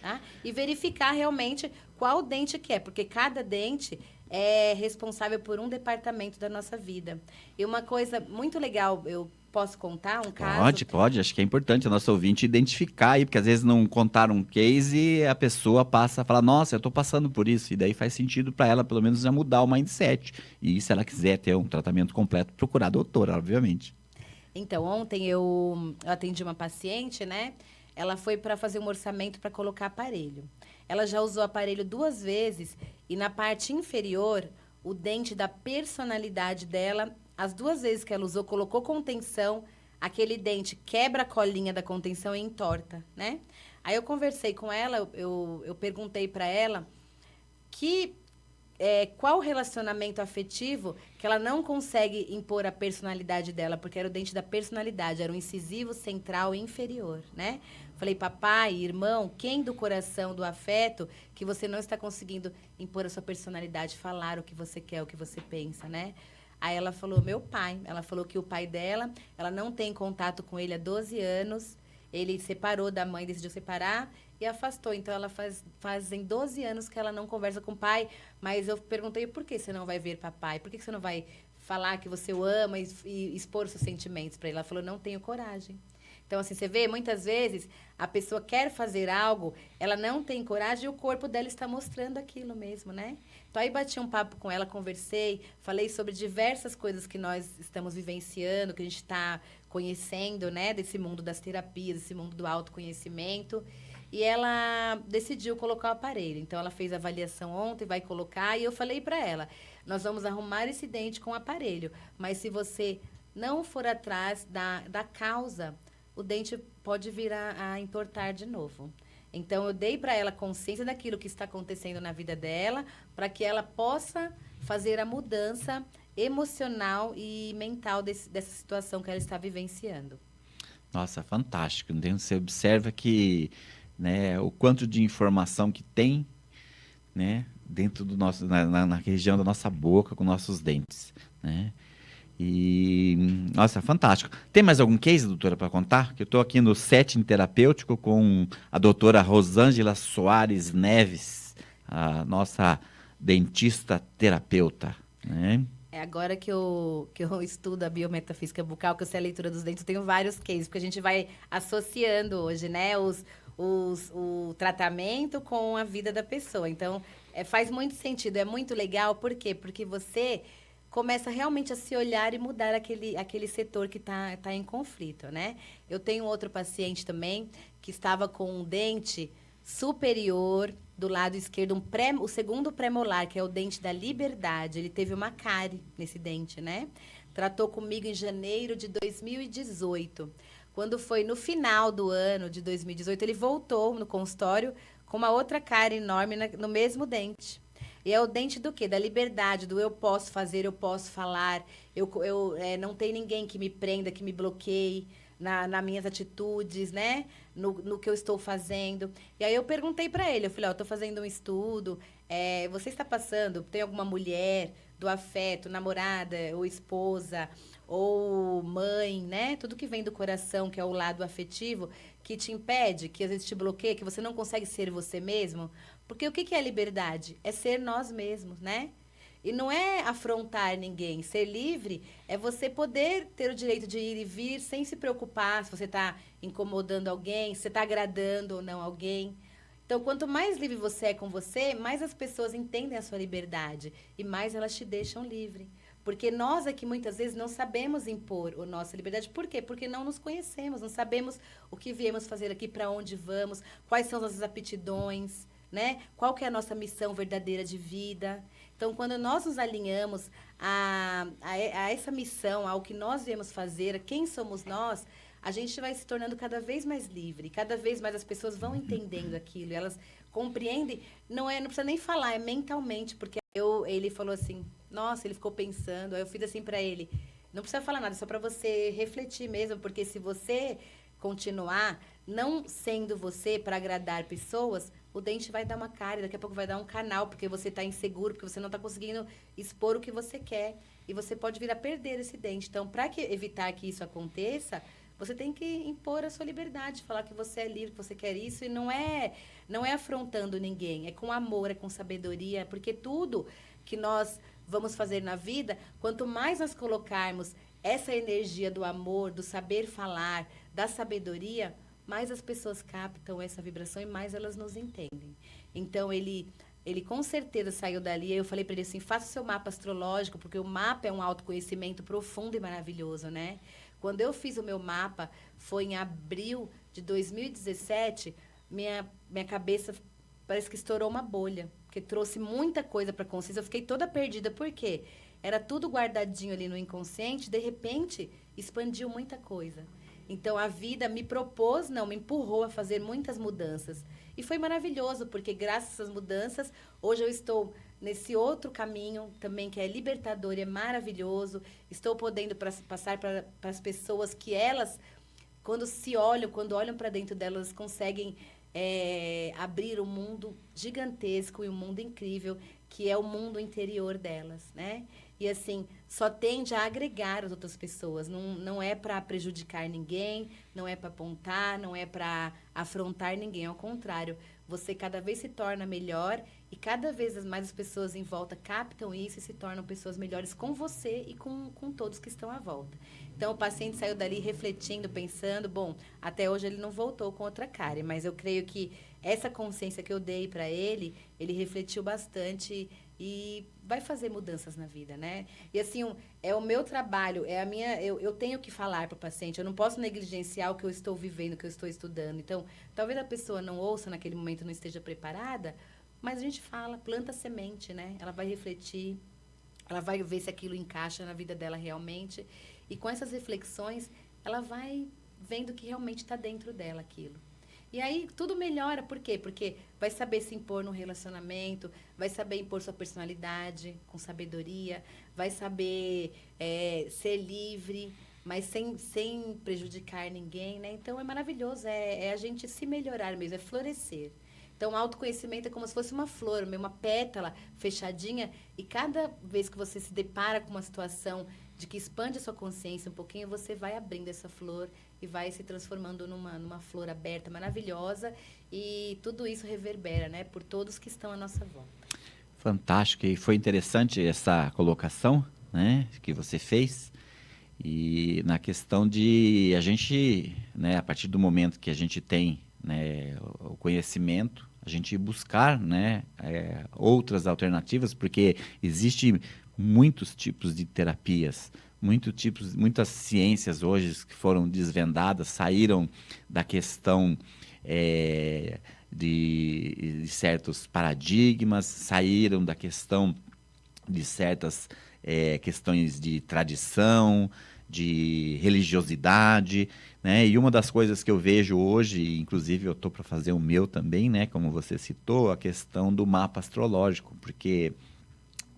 Tá? E verificar realmente qual dente que é, porque cada dente é responsável por um departamento da nossa vida. E uma coisa muito legal, eu posso contar um caso? Pode. Acho que é importante a nossa ouvinte identificar aí, porque às vezes não contaram um case e a pessoa passa a falar, nossa, eu estou passando por isso. E daí faz sentido para ela, pelo menos, já mudar o mindset. E se ela quiser ter um tratamento completo, procurar a doutora, obviamente. Então, ontem eu atendi uma paciente, né? Ela foi para fazer um orçamento para colocar aparelho. Ela já usou aparelho 2 vezes e na parte inferior, o dente da personalidade dela, as 2 vezes que ela usou, colocou contenção, aquele dente quebra a colinha da contenção e entorta, né? Aí eu conversei com ela, eu perguntei para ela qual relacionamento afetivo que ela não consegue impor a personalidade dela, porque era o dente da personalidade, era o incisivo central e inferior, né? Falei, papai, irmão, quem do coração, do afeto, que você não está conseguindo impor a sua personalidade, falar o que você quer, o que você pensa, né? Aí ela falou, meu pai. Ela falou que o pai dela, ela não tem contato com ele há 12 anos. Ele separou da mãe, decidiu separar e afastou. Então, ela fazem 12 anos que ela não conversa com o pai. Mas eu perguntei, por que você não vai ver papai? Por que você não vai falar que você o ama e expor os seus sentimentos para ele? Ela falou, não tenho coragem. Então, assim, você vê, muitas vezes, a pessoa quer fazer algo, ela não tem coragem e o corpo dela está mostrando aquilo mesmo, né? Então, aí bati um papo com ela, conversei, falei sobre diversas coisas que nós estamos vivenciando, que a gente está conhecendo, né? Desse mundo das terapias, desse mundo do autoconhecimento. E ela decidiu colocar o aparelho. Então, ela fez a avaliação ontem, vai colocar. E eu falei para ela, nós vamos arrumar esse dente com o aparelho. Mas se você não for atrás da causa, o dente pode vir a entortar de novo. Então, eu dei para ela consciência daquilo que está acontecendo na vida dela, para que ela possa fazer a mudança emocional e mental dessa situação que ela está vivenciando. Nossa, fantástico. Então, você observa que, né, o quanto de informação que tem, né, dentro do nosso, na região da nossa boca, com nossos dentes, né? E, nossa, fantástico. Tem mais algum case, doutora, para contar? Que eu estou aqui no setting terapêutico com a doutora Rosângela Soares Neves, a nossa dentista terapeuta, né? É agora que eu estudo a biometafísica bucal, que eu sei a leitura dos dentes, eu tenho vários cases, porque a gente vai associando hoje, né, o tratamento com a vida da pessoa. Então, faz muito sentido, é muito legal. Por quê? Porque você começa realmente a se olhar e mudar aquele setor que tá em conflito, né? Eu tenho outro paciente também que estava com um dente superior do lado esquerdo, o segundo premolar, que é o dente da liberdade. Ele teve uma cárie nesse dente, né? Tratou comigo em janeiro de 2018. Quando foi no final do ano de 2018, ele voltou no consultório com uma outra cárie enorme no mesmo dente. E é o dente do quê? Da liberdade, do eu posso fazer, eu posso falar, não tem ninguém que me prenda, que me bloqueie nas minhas atitudes, né? No que eu estou fazendo. E aí eu perguntei para ele, eu falei, eu estou fazendo um estudo, você está passando, tem alguma mulher do afeto, namorada ou esposa, ou mãe, né? Tudo que vem do coração, que é o lado afetivo, que te impede, que às vezes te bloqueia, que você não consegue ser você mesmo. Porque o que é liberdade? É ser nós mesmos, né? E não é afrontar ninguém. Ser livre é você poder ter o direito de ir e vir sem se preocupar se você está incomodando alguém, se você está agradando ou não alguém. Então, quanto mais livre você é com você, mais as pessoas entendem a sua liberdade e mais elas te deixam livre. Porque nós aqui muitas vezes não sabemos impor a nossa liberdade. Por quê? Porque não nos conhecemos, não sabemos o que viemos fazer aqui, para onde vamos, quais são as nossas aptidões, né? Qual que é a nossa missão verdadeira de vida. Então, quando nós nos alinhamos a essa missão, ao que nós viemos fazer, a quem somos nós, a gente vai se tornando cada vez mais livre. Cada vez mais as pessoas vão entendendo aquilo. Elas compreendem. Não precisa nem falar, é mentalmente. Porque ele falou assim, nossa, ele ficou pensando. Aí eu fiz assim para ele, não precisa falar nada, só para você refletir mesmo. Porque se você continuar não sendo você para agradar pessoas, o dente vai dar uma cárie, daqui a pouco vai dar um canal, porque você está inseguro, porque você não está conseguindo expor o que você quer. E você pode vir a perder esse dente. Então, para evitar que isso aconteça, você tem que impor a sua liberdade, falar que você é livre, que você quer isso. E não é afrontando ninguém, é com amor, é com sabedoria. Porque tudo que nós vamos fazer na vida, quanto mais nós colocarmos essa energia do amor, do saber falar, da sabedoria, mais as pessoas captam essa vibração e mais elas nos entendem. Então, ele com certeza saiu dali. Eu falei para ele assim, faça o seu mapa astrológico, porque o mapa é um autoconhecimento profundo e maravilhoso, né? Quando eu fiz o meu mapa, foi em abril de 2017, minha cabeça parece que estourou uma bolha, porque trouxe muita coisa para a consciência. Eu fiquei toda perdida, por quê? Era tudo guardadinho ali no inconsciente, de repente, expandiu muita coisa. Então, a vida me empurrou a fazer muitas mudanças. E foi maravilhoso, porque graças a essas mudanças, hoje eu estou nesse outro caminho também, que é libertador e é maravilhoso. Estou podendo passar para as pessoas que elas, quando olham para dentro delas, conseguem abrir um mundo gigantesco e um mundo incrível, que é o mundo interior delas, né? E, assim, só tende a agregar as outras pessoas. Não é para prejudicar ninguém, não é para apontar, não é para afrontar ninguém. Ao contrário, você cada vez se torna melhor e cada vez mais as pessoas em volta captam isso e se tornam pessoas melhores com você e com todos que estão à volta. Então, o paciente saiu dali refletindo, pensando, bom, até hoje ele não voltou com outra cárie, mas eu creio que essa consciência que eu dei para ele refletiu bastante e vai fazer mudanças na vida, né? E, assim, é o meu trabalho, eu tenho que falar para o paciente, eu não posso negligenciar o que eu estou vivendo, o que eu estou estudando. Então, talvez a pessoa não ouça naquele momento, não esteja preparada, mas a gente fala, planta semente, né? Ela vai refletir, ela vai ver se aquilo encaixa na vida dela realmente. E com essas reflexões, ela vai vendo que realmente está dentro dela aquilo. E aí tudo melhora, por quê? Porque vai saber se impor no relacionamento, vai saber impor sua personalidade com sabedoria, vai saber ser livre, mas sem prejudicar ninguém, né? Então é maravilhoso, é a gente se melhorar mesmo, é florescer. Então, o autoconhecimento é como se fosse uma flor, uma pétala fechadinha, e cada vez que você se depara com uma situação de que expande a sua consciência um pouquinho, você vai abrindo essa flor e vai se transformando numa flor aberta, maravilhosa, e tudo isso reverbera, né, por todos que estão à nossa volta. Fantástico, e foi interessante essa colocação, né, que você fez, e na questão de a gente, né, a partir do momento que a gente tem, né, o conhecimento, a gente buscar, né, outras alternativas, porque existe muitos tipos de terapias, muitas ciências hoje que foram desvendadas, saíram da questão de certos paradigmas, saíram da questão de certas questões de tradição, de religiosidade, né? E uma das coisas que eu vejo hoje, inclusive eu estou para fazer o meu também, né? Como você citou, a questão do mapa astrológico, porque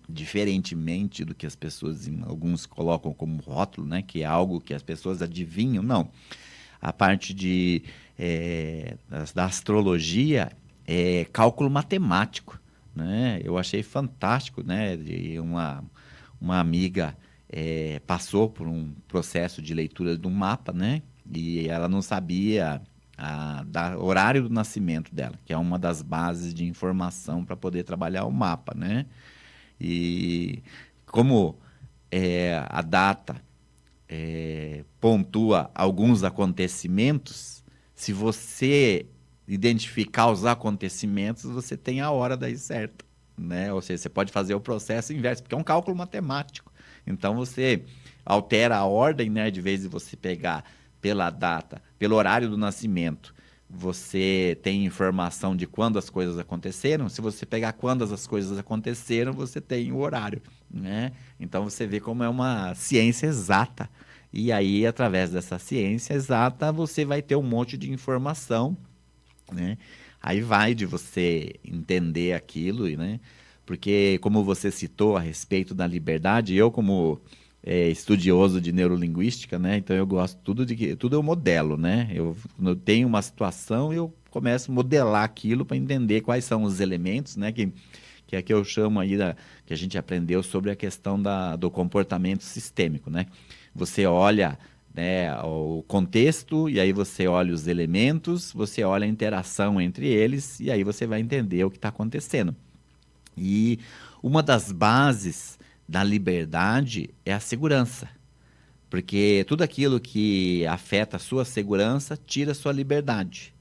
diferentemente do que as pessoas, alguns colocam como rótulo, né? Que é algo que as pessoas adivinham, não. A parte da astrologia é cálculo matemático, né? Eu achei fantástico, né? De uma amiga passou por um processo de leitura de um mapa, né? E ela não sabia horário do nascimento dela, que é uma das bases de informação para poder trabalhar o mapa, né? E como a data pontua alguns acontecimentos, se você identificar os acontecimentos, você tem a hora daí certa, né? Ou seja, você pode fazer o processo inverso, porque é um cálculo matemático. Então, você altera a ordem, né? De vez de você pegar pela data, pelo horário do nascimento, você tem informação de quando as coisas aconteceram. Se você pegar quando as coisas aconteceram, você tem o horário, né? Então, você vê como é uma ciência exata. E aí, através dessa ciência exata, você vai ter um monte de informação, né? Aí vai de você entender aquilo, né? Porque, como você citou a respeito da liberdade, eu como estudioso de neurolinguística, né? Então eu gosto tudo eu modelo, né? Quando eu tenho uma situação, eu começo a modelar aquilo para entender quais são os elementos, né? Que é que eu chamo aí que a gente aprendeu sobre a questão do comportamento sistêmico, né? Você olha, né, o contexto, e aí você olha os elementos, você olha a interação entre eles, e aí você vai entender o que está acontecendo. E uma das bases da liberdade é a segurança, porque tudo aquilo que afeta a sua segurança tira a sua liberdade.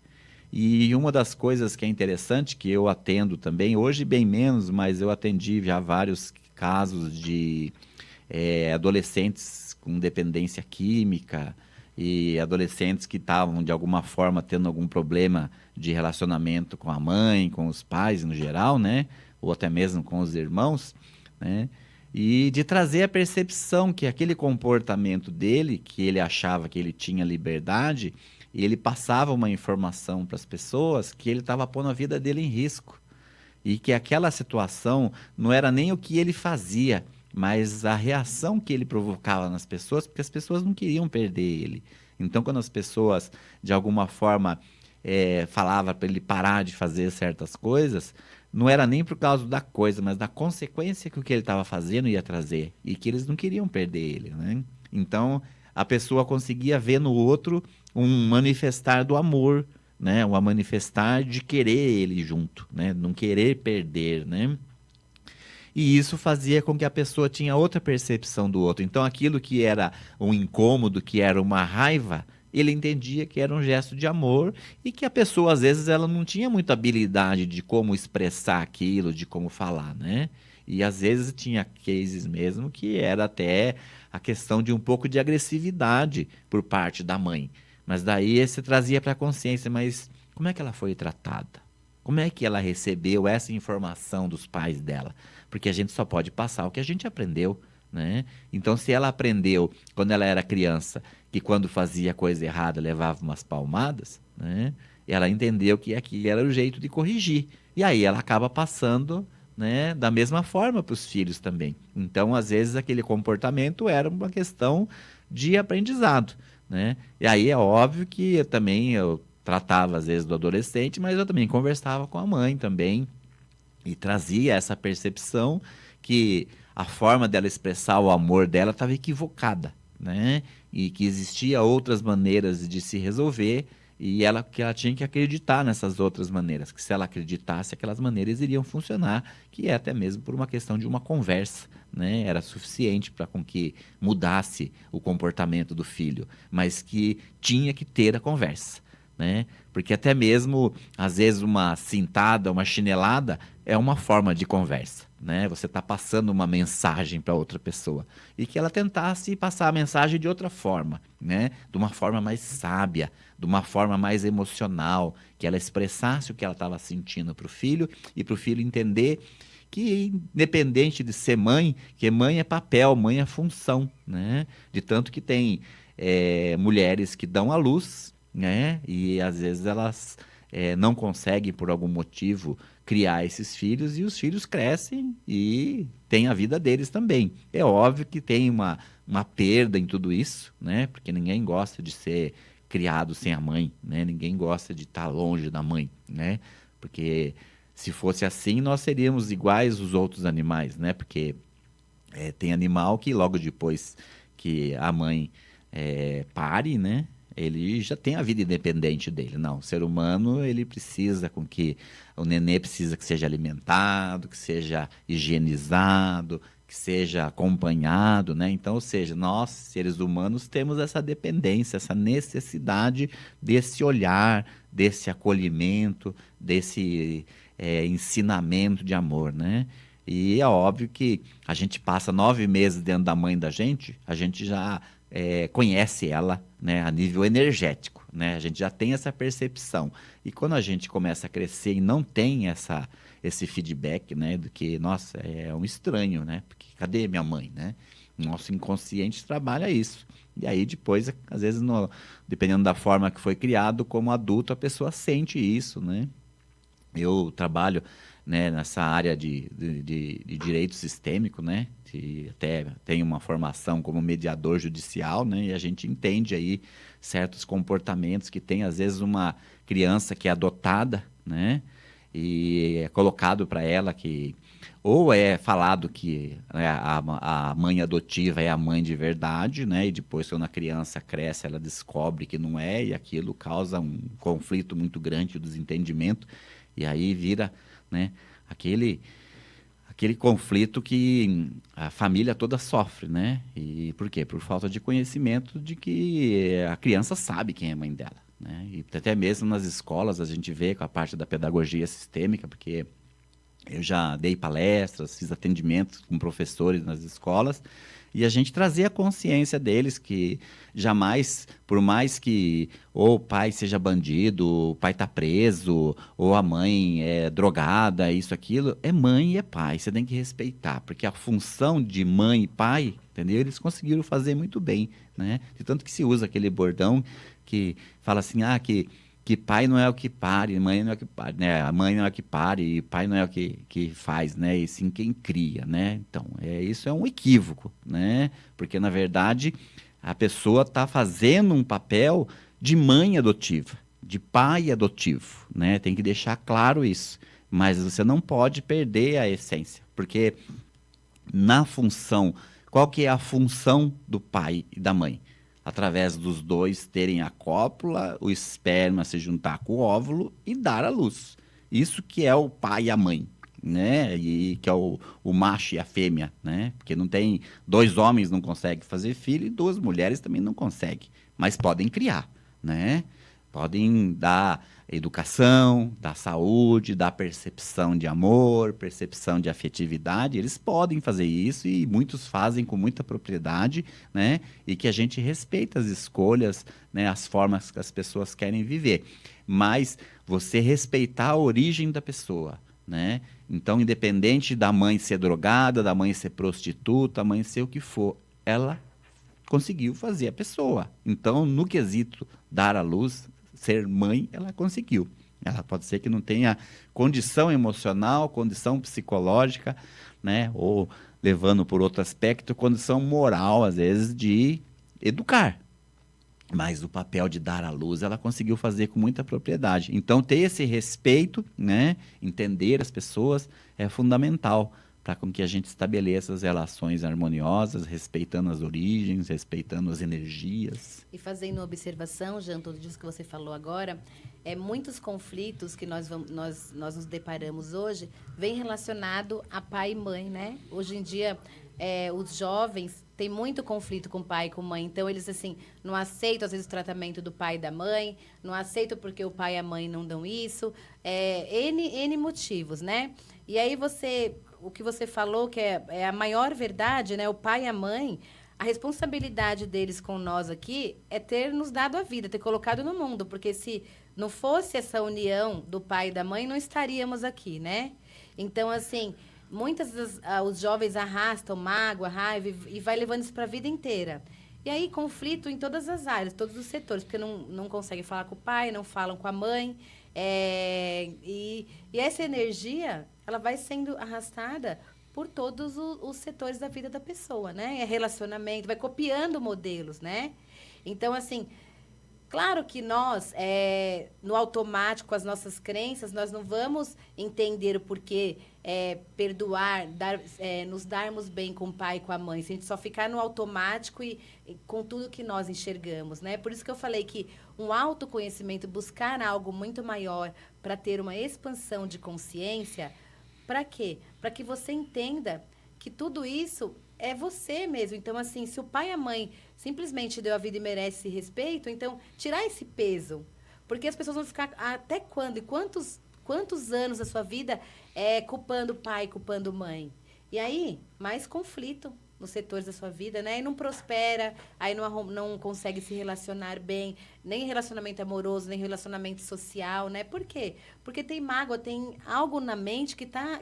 E uma das coisas que é interessante, que eu atendo também, hoje bem menos, mas eu atendi já vários casos de adolescentes com dependência química e adolescentes que estavam, de alguma forma, tendo algum problema de relacionamento com a mãe, com os pais no geral, né? Ou até mesmo com os irmãos, né? E de trazer a percepção que aquele comportamento dele, que ele achava que ele tinha liberdade, e ele passava uma informação para as pessoas que ele estava pondo a vida dele em risco. E que aquela situação não era nem o que ele fazia, mas a reação que ele provocava nas pessoas, porque as pessoas não queriam perder ele. Então, quando as pessoas, de alguma forma, falavam para ele parar de fazer certas coisas, não era nem por causa da coisa, mas da consequência que o que ele estava fazendo ia trazer. E que eles não queriam perder ele, né? Então, a pessoa conseguia ver no outro um manifestar do amor, né? Um manifestar de querer ele junto, né? Não querer perder, né? E isso fazia com que a pessoa tinha outra percepção do outro. Então, aquilo que era um incômodo, que era uma raiva, ele entendia que era um gesto de amor e que a pessoa, às vezes, ela não tinha muita habilidade de como expressar aquilo, de como falar, né? E, às vezes, tinha cases mesmo que era até a questão de um pouco de agressividade por parte da mãe. Mas daí você trazia para a consciência, mas como é que ela foi tratada? Como é que ela recebeu essa informação dos pais dela? Porque a gente só pode passar o que a gente aprendeu, né? Então, se ela aprendeu, quando ela era criança, que quando fazia coisa errada levava umas palmadas, né? Ela entendeu que aquilo era o jeito de corrigir. E aí ela acaba passando, né, da mesma forma para os filhos também. Então, às vezes, aquele comportamento era uma questão de aprendizado, né? E aí é óbvio que eu tratava, às vezes, do adolescente, mas eu também conversava com a mãe também e trazia essa percepção que a forma dela expressar o amor dela estava equivocada, né? E que existia outras maneiras de se resolver e que ela tinha que acreditar nessas outras maneiras, que se ela acreditasse, aquelas maneiras iriam funcionar, que é até mesmo por uma questão de uma conversa, né? Era suficiente para com que mudasse o comportamento do filho, mas que tinha que ter a conversa, né? Porque até mesmo, às vezes, uma cintada, uma chinelada é uma forma de conversa, né? Você está passando uma mensagem para outra pessoa e que ela tentasse passar a mensagem de outra forma, né? De uma forma mais sábia, de uma forma mais emocional, que ela expressasse o que ela estava sentindo para o filho e para o filho entender que, independente de ser mãe, que mãe é papel, mãe é função, né? De tanto que tem mulheres que dão à luz, né? E às vezes elas não conseguem, por algum motivo, criar esses filhos e os filhos crescem e têm a vida deles também. É óbvio que tem uma perda em tudo isso, né? Porque ninguém gosta de ser criado sem a mãe, né? Ninguém gosta de estar longe da mãe, né? Porque se fosse assim, nós seríamos iguais os outros animais, né? Porque tem animal que logo depois que a mãe pare, né? Ele já tem a vida independente dele. Não, o ser humano, ele precisa com que... O nenê precisa que seja alimentado, que seja higienizado, que seja acompanhado, né? Então, ou seja, nós, seres humanos, temos essa dependência, essa necessidade desse olhar, desse acolhimento, desse ensinamento de amor, né? E é óbvio que a gente passa 9 meses dentro da mãe da gente, a gente já conhece ela, né, a nível energético, né? A gente já tem essa percepção. E quando a gente começa a crescer e não tem esse feedback, né, do que, nossa, é um estranho, né? Porque cadê minha mãe, né? Nosso inconsciente trabalha isso. E aí depois, às vezes, dependendo da forma que foi criado, como adulto, a pessoa sente isso, né? Eu trabalho, né, nessa área de direito sistêmico, né? E até tenho uma formação como mediador judicial, né? E a gente entende aí certos comportamentos que tem, às vezes, uma criança que é adotada, né? E é colocado para ela que... Ou é falado que, né, a mãe adotiva é a mãe de verdade, né? E depois, quando a criança cresce, ela descobre que não é, e aquilo causa um conflito muito grande, um desentendimento. E aí vira, né, aquele conflito que a família toda sofre, né? E por quê? Por falta de conhecimento de que a criança sabe quem é a mãe dela, né? E até mesmo nas escolas a gente vê com a parte da pedagogia sistêmica, porque eu já dei palestras, fiz atendimentos com professores nas escolas, e a gente trazer a consciência deles que jamais, por mais que ou o pai seja bandido, o pai está preso, ou a mãe é drogada, isso, aquilo, é mãe e é pai, você tem que respeitar, porque a função de mãe e pai, entendeu? Eles conseguiram fazer muito bem, né? De tanto que se usa aquele bordão que fala assim, que pai não é o que pare, mãe não é o que pare, né? A mãe não é o que pare, e pai não é o que faz, né? E sim quem cria, né? Então, isso é um equívoco, né? Porque, na verdade, a pessoa está fazendo um papel de mãe adotiva, de pai adotivo, né? Tem que deixar claro isso. Mas você não pode perder a essência, porque na função, qual que é a função do pai e da mãe? Através dos dois terem a cópula, o esperma se juntar com o óvulo e dar à luz. Isso que é o pai e a mãe, né? E que é o macho e a fêmea, né? Porque não tem... 2 homens não conseguem fazer filho e 2 mulheres também não conseguem. Mas podem criar, né? Podem dar educação, dar saúde, dar percepção de amor, percepção de afetividade. Eles podem fazer isso e muitos fazem com muita propriedade, né? E que a gente respeita as escolhas, né? As formas que as pessoas querem viver. Mas você respeitar a origem da pessoa, né? Então, independente da mãe ser drogada, da mãe ser prostituta, da mãe ser o que for, ela conseguiu fazer a pessoa. Então, no quesito dar à luz, ser mãe, ela conseguiu. Ela pode ser que não tenha condição emocional, condição psicológica, né? Ou, levando por outro aspecto, condição moral, às vezes, de educar. Mas o papel de dar à luz, ela conseguiu fazer com muita propriedade. Então, ter esse respeito, né? Entender as pessoas é fundamental para com que a gente estabeleça as relações harmoniosas, respeitando as origens, respeitando as energias. E fazendo uma observação, Jean, tudo isso que você falou agora, muitos conflitos que nós nos deparamos hoje vêm relacionado a pai e mãe, né? Hoje em dia, os jovens têm muito conflito com o pai e com a mãe. Então, eles, assim, não aceitam, às vezes, o tratamento do pai e da mãe, não aceitam porque o pai e a mãe não dão isso. N motivos, né? E aí, o que você falou, que é a maior verdade, né? O pai e a mãe, a responsabilidade deles com nós aqui é ter nos dado a vida, ter colocado no mundo. Porque se não fosse essa união do pai e da mãe, não estaríamos aqui, né? Então, assim, os jovens arrastam mágoa, raiva e vai levando isso para a vida inteira. E aí, conflito em todas as áreas, todos os setores, porque não conseguem falar com o pai, não falam com a mãe. E essa energia, ela vai sendo arrastada por todos os setores da vida da pessoa, né? É relacionamento, vai copiando modelos, né? Então, assim, claro que nós, no automático, com as nossas crenças, nós não vamos entender o porquê perdoar, nos darmos bem com o pai e com a mãe. Se a gente só ficar no automático e com tudo que nós enxergamos, né? Por isso que eu falei que um autoconhecimento, buscar algo muito maior para ter uma expansão de consciência, para quê? Para que você entenda que tudo isso é você mesmo. Então, assim, se o pai e a mãe simplesmente deu a vida e merece esse respeito, então, tirar esse peso. Porque as pessoas vão ficar até quando? E quantos anos da sua vida culpando pai, culpando mãe? E aí, mais conflito nos setores da sua vida, né? E não prospera, aí não consegue se relacionar bem, nem relacionamento amoroso, nem relacionamento social, né? Por quê? Porque tem mágoa, tem algo na mente que tá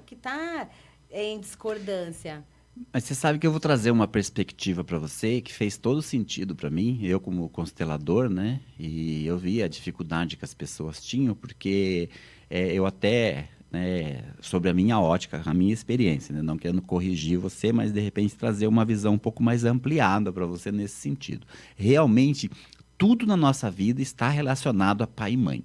em discordância. Mas você sabe que eu vou trazer uma perspectiva para você que fez todo sentido para mim, eu como constelador, né? E eu vi a dificuldade que as pessoas tinham, porque eu até, né, sobre a minha ótica, a minha experiência, né? Não querendo corrigir você, mas de repente trazer uma visão um pouco mais ampliada para você nesse sentido. Realmente, tudo na nossa vida está relacionado a pai e mãe.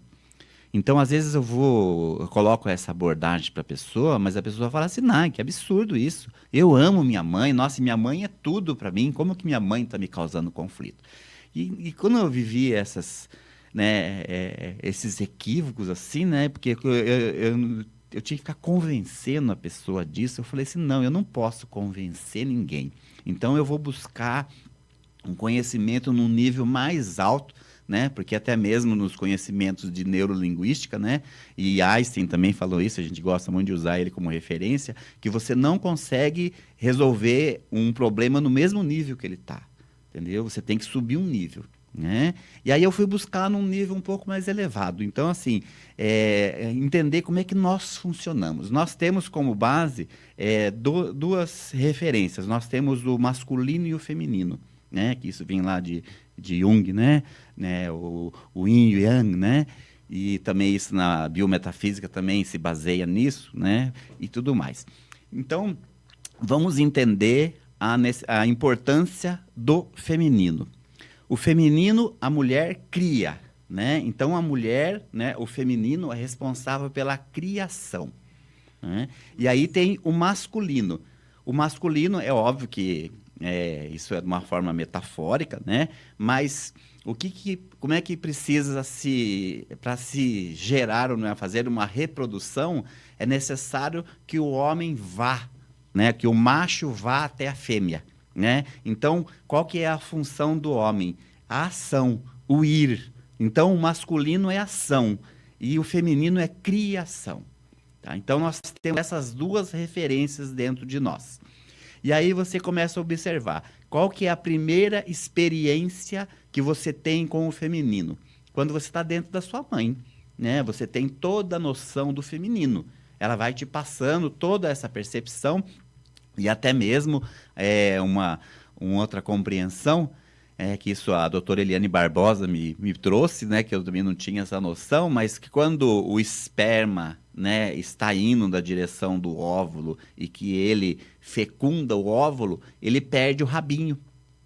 Então, às vezes eu coloco essa abordagem para a pessoa, mas a pessoa fala assim, não, que absurdo isso. Eu amo minha mãe, nossa, minha mãe é tudo para mim, como que minha mãe está me causando conflito? E quando eu vivi esses equívocos assim, né, porque eu tinha que ficar convencendo a pessoa disso, eu falei assim, não, eu não posso convencer ninguém. Então, eu vou buscar um conhecimento num nível mais alto, né? Porque até mesmo nos conhecimentos de neurolinguística, né? E Einstein também falou isso, a gente gosta muito de usar ele como referência, que você não consegue resolver um problema no mesmo nível que ele está, entendeu? Você tem que subir um nível, né? E aí eu fui buscar num nível um pouco mais elevado. Então, assim, entender como é que nós funcionamos. Nós temos como base duas referências. Nós temos o masculino e o feminino, né? Que isso vem lá de Jung, né? O Yin e o Yang, né? E também isso na biometafísica também se baseia nisso, né? E tudo mais. Então, vamos entender a importância do feminino. O feminino, a mulher cria, né? Então, a mulher, né? O feminino é responsável pela criação, né? E aí tem o masculino. O masculino, é óbvio que isso é de uma forma metafórica, né? Mas como é que precisa para se gerar ou não fazer uma reprodução, é necessário que o homem vá, né? Que o macho vá até a fêmea, né? Então, qual que é a função do homem? A ação, o ir. Então, o masculino é ação e o feminino é criação. Tá? Então, nós temos essas duas referências dentro de nós. E aí você começa a observar qual que é a primeira experiência que você tem com o feminino. Quando você está dentro da sua mãe, né? Você tem toda a noção do feminino. Ela vai te passando toda essa percepção e até mesmo uma outra compreensão, que isso a doutora Eliane Barbosa me trouxe, né? Que eu também não tinha essa noção, mas que quando o esperma, né, está indo na direção do óvulo e que ele fecunda o óvulo, ele perde o rabinho,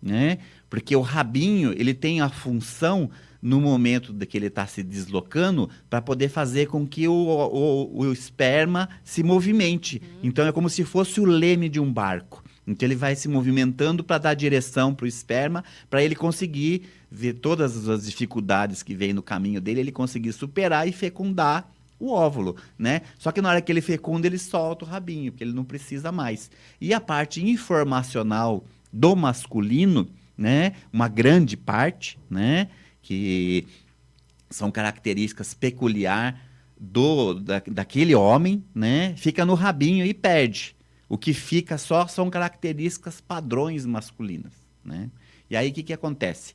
né? Porque o rabinho, ele tem a função, no momento de que ele está se deslocando, para poder fazer com que o esperma se movimente. Então, é como se fosse o leme de um barco. Então, ele vai se movimentando para dar direção para o esperma, para ele conseguir ver todas as dificuldades que vem no caminho dele, ele conseguir superar e fecundar o óvulo, né? Só que na hora que ele fecunda, ele solta o rabinho, porque ele não precisa mais. E a parte informacional do masculino, né? Uma grande parte, né? Que são características peculiares daquele homem, né? Fica no rabinho e perde. O que fica só são características padrões masculinas, né? E aí, o que acontece?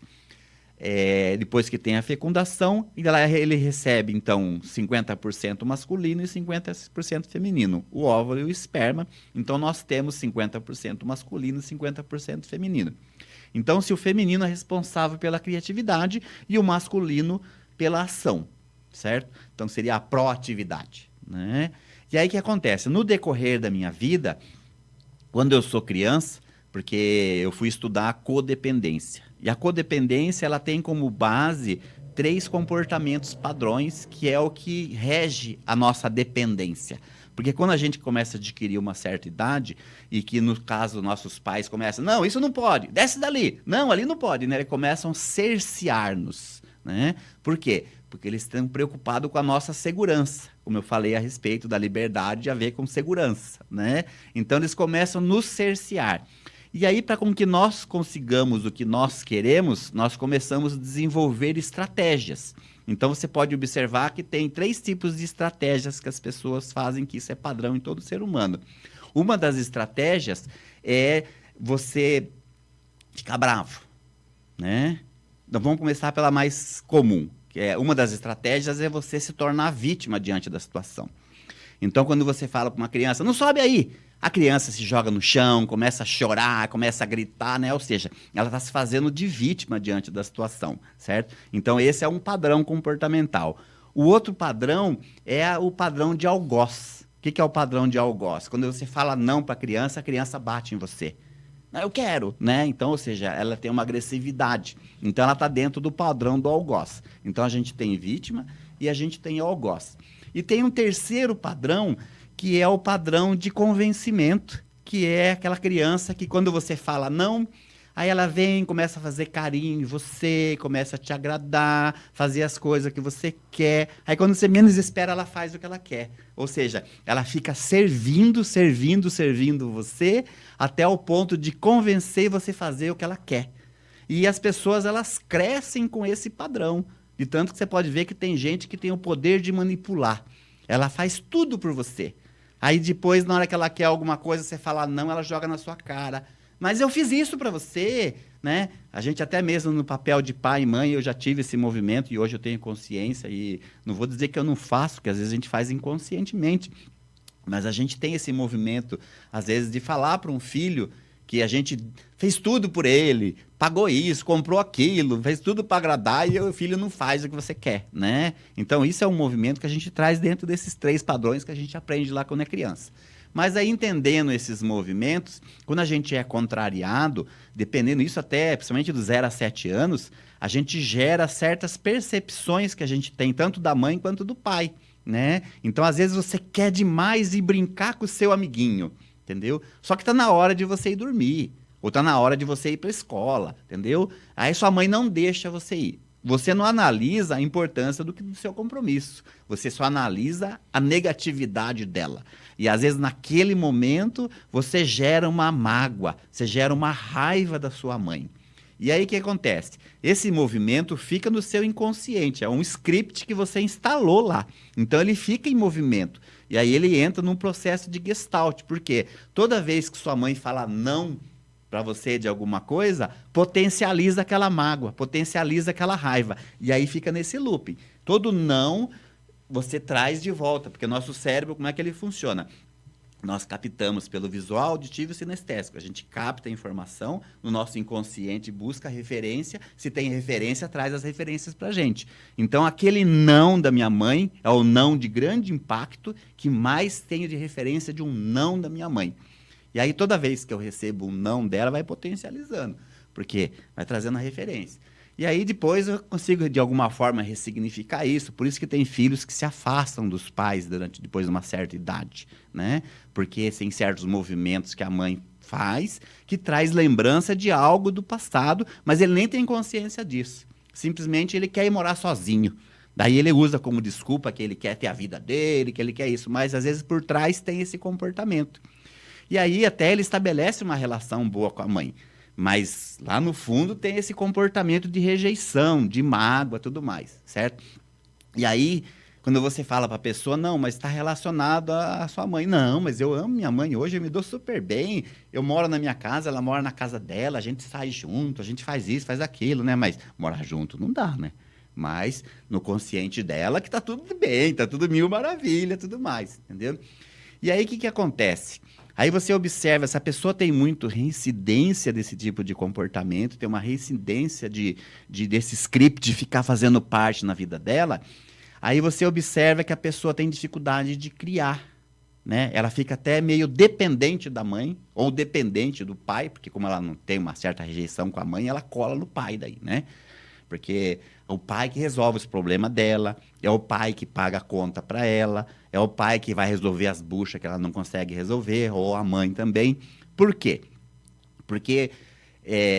Depois que tem a fecundação, ele recebe, então, 50% masculino e 50% feminino. O óvulo e o esperma. Então, nós temos 50% masculino e 50% feminino. Então, se o feminino é responsável pela criatividade e o masculino pela ação, certo? Então, seria a proatividade, né? E aí, o que acontece? No decorrer da minha vida, quando eu sou criança, porque eu fui estudar a codependência. E a codependência, ela tem como base 3 comportamentos padrões, que é o que rege a nossa dependência. Porque quando a gente começa a adquirir uma certa idade, e que no caso nossos pais começam, não, isso não pode, desce dali, não, ali não pode, né? Eles começam a cercear-nos, né? Por quê? Porque eles estão preocupados com a nossa segurança, como eu falei a respeito da liberdade a ver com segurança, né? Então eles começam a nos cercear. E aí, para com que nós consigamos o que nós queremos, nós começamos a desenvolver estratégias. Então, você pode observar que tem 3 tipos de estratégias que as pessoas fazem, que isso é padrão em todo ser humano. Uma das estratégias é você ficar bravo, né? Então, vamos começar pela mais comum, que é uma das estratégias é você se tornar vítima diante da situação. Então, quando você fala para uma criança, não sobe aí, a criança se joga no chão, começa a chorar, começa a gritar, né? Ou seja, ela está se fazendo de vítima diante da situação, certo? Então, esse é um padrão comportamental. O outro padrão é o padrão de algoz. O que é o padrão de algoz? Quando você fala não para a criança bate em você. Eu quero, né? Então, ou seja, ela tem uma agressividade. Então, ela está dentro do padrão do algoz. Então, a gente tem vítima e a gente tem algoz. E tem um terceiro padrão, que é o padrão de convencimento, que é aquela criança que quando você fala não, aí ela vem, começa a fazer carinho em você, começa a te agradar, fazer as coisas que você quer. Aí quando você menos espera, ela faz o que ela quer. Ou seja, ela fica servindo você, até o ponto de convencer você a fazer o que ela quer. E as pessoas, elas crescem com esse padrão. De tanto que você pode ver que tem gente que tem o poder de manipular. Ela faz tudo por você. Aí depois, na hora que ela quer alguma coisa, você fala não, ela joga na sua cara. Mas eu fiz isso para você, né? A gente até mesmo no papel de pai e mãe, eu já tive esse movimento e hoje eu tenho consciência e não vou dizer que eu não faço, porque às vezes a gente faz inconscientemente. Mas a gente tem esse movimento, às vezes, de falar para um filho que a gente fez tudo por ele, pagou isso, comprou aquilo, fez tudo para agradar e o filho não faz o que você quer, né? Então, isso é um movimento que a gente traz dentro desses 3 padrões que a gente aprende lá quando é criança. Mas aí, entendendo esses movimentos, quando a gente é contrariado, dependendo disso até, principalmente dos 0 a 7 anos, a gente gera certas percepções que a gente tem, tanto da mãe quanto do pai, né? Então, às vezes, você quer demais ir brincar com o seu amiguinho, entendeu? Só que está na hora de você ir dormir, ou está na hora de você ir para a escola, entendeu? Aí sua mãe não deixa você ir. Você não analisa a importância do seu compromisso. Você só analisa a negatividade dela. E às vezes naquele momento você gera uma mágoa, você gera uma raiva da sua mãe. E aí o que acontece? Esse movimento fica no seu inconsciente, é um script que você instalou lá. Então ele fica em movimento. E aí ele entra num processo de gestalt, porque toda vez que sua mãe fala não para você de alguma coisa, potencializa aquela mágoa, potencializa aquela raiva. E aí fica nesse looping. Todo não você traz de volta, porque nosso cérebro, como é que ele funciona? Nós captamos pelo visual, auditivo e sinestésico. A gente capta a informação no nosso inconsciente, busca referência. Se tem referência, traz as referências para a gente. Então, aquele não da minha mãe é o não de grande impacto que mais tenho de referência de um não da minha mãe. E aí, toda vez que eu recebo um não dela, vai potencializando, porque vai trazendo a referência. E aí, depois, eu consigo, de alguma forma, ressignificar isso. Por isso que tem filhos que se afastam dos pais depois de uma certa idade, né? Porque tem certos movimentos que a mãe faz que traz lembrança de algo do passado, mas ele nem tem consciência disso. Simplesmente ele quer ir morar sozinho, Daí ele usa como desculpa que ele quer ter a vida dele, que ele quer isso, mas às vezes por trás tem esse comportamento. E aí até ele estabelece uma relação boa com a mãe, mas lá no fundo tem esse comportamento de rejeição, de mágoa, tudo mais, certo? E aí, quando você fala para a pessoa, não, mas está relacionado à sua mãe. Não, mas eu amo minha mãe hoje, eu me dou super bem, eu moro na minha casa, ela mora na casa dela, a gente sai junto, a gente faz isso, faz aquilo, né? Mas morar junto não dá, né? Mas no consciente dela que tá tudo bem, tá tudo mil maravilha, tudo mais, entendeu? E aí o que acontece? Aí você observa, se a pessoa tem muito reincidência desse tipo de comportamento, tem uma reincidência desse script de ficar fazendo parte na vida dela, aí você observa que a pessoa tem dificuldade de criar, né? Ela fica até meio dependente da mãe ou dependente do pai, porque como ela não tem uma certa rejeição com a mãe, ela cola no pai daí, né? Porque é o pai que resolve os problemas dela, é o pai que paga a conta para ela, é o pai que vai resolver as buchas que ela não consegue resolver, ou a mãe também. Por quê? Porque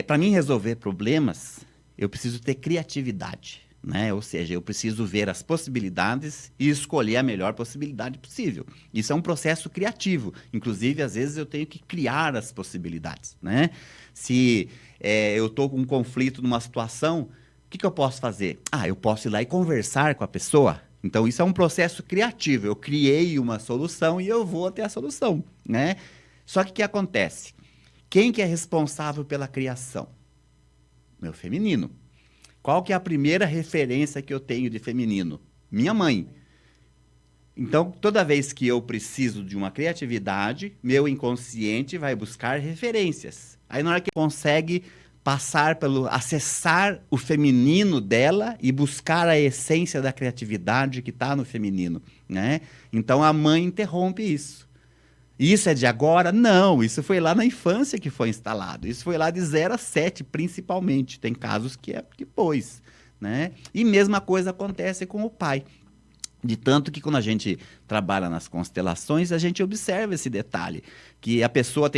para mim resolver problemas, eu preciso ter criatividade, né? Ou seja, eu preciso ver as possibilidades e escolher a melhor possibilidade possível. Isso é um processo criativo. Inclusive, às vezes, eu tenho que criar as possibilidades, né? Se eu estou com um conflito numa situação, o que eu posso fazer? Eu posso ir lá e conversar com a pessoa. Então, isso é um processo criativo. Eu criei uma solução e eu vou até a solução, né? Só que o que acontece? Quem que é responsável pela criação? Meu feminino. Qual que é a primeira referência que eu tenho de feminino? Minha mãe. Então, toda vez que eu preciso de uma criatividade, meu inconsciente vai buscar referências. Aí, na hora que consegue acessar o feminino dela e buscar a essência da criatividade que está no feminino, né? Então, a mãe interrompe isso. Isso é de agora? Não, isso foi lá na infância que foi instalado. Isso foi lá de 0 a 7, principalmente. Tem casos que é depois, né? E mesma coisa acontece com o pai. De tanto que quando a gente trabalha nas constelações, a gente observa esse detalhe, que a pessoa tem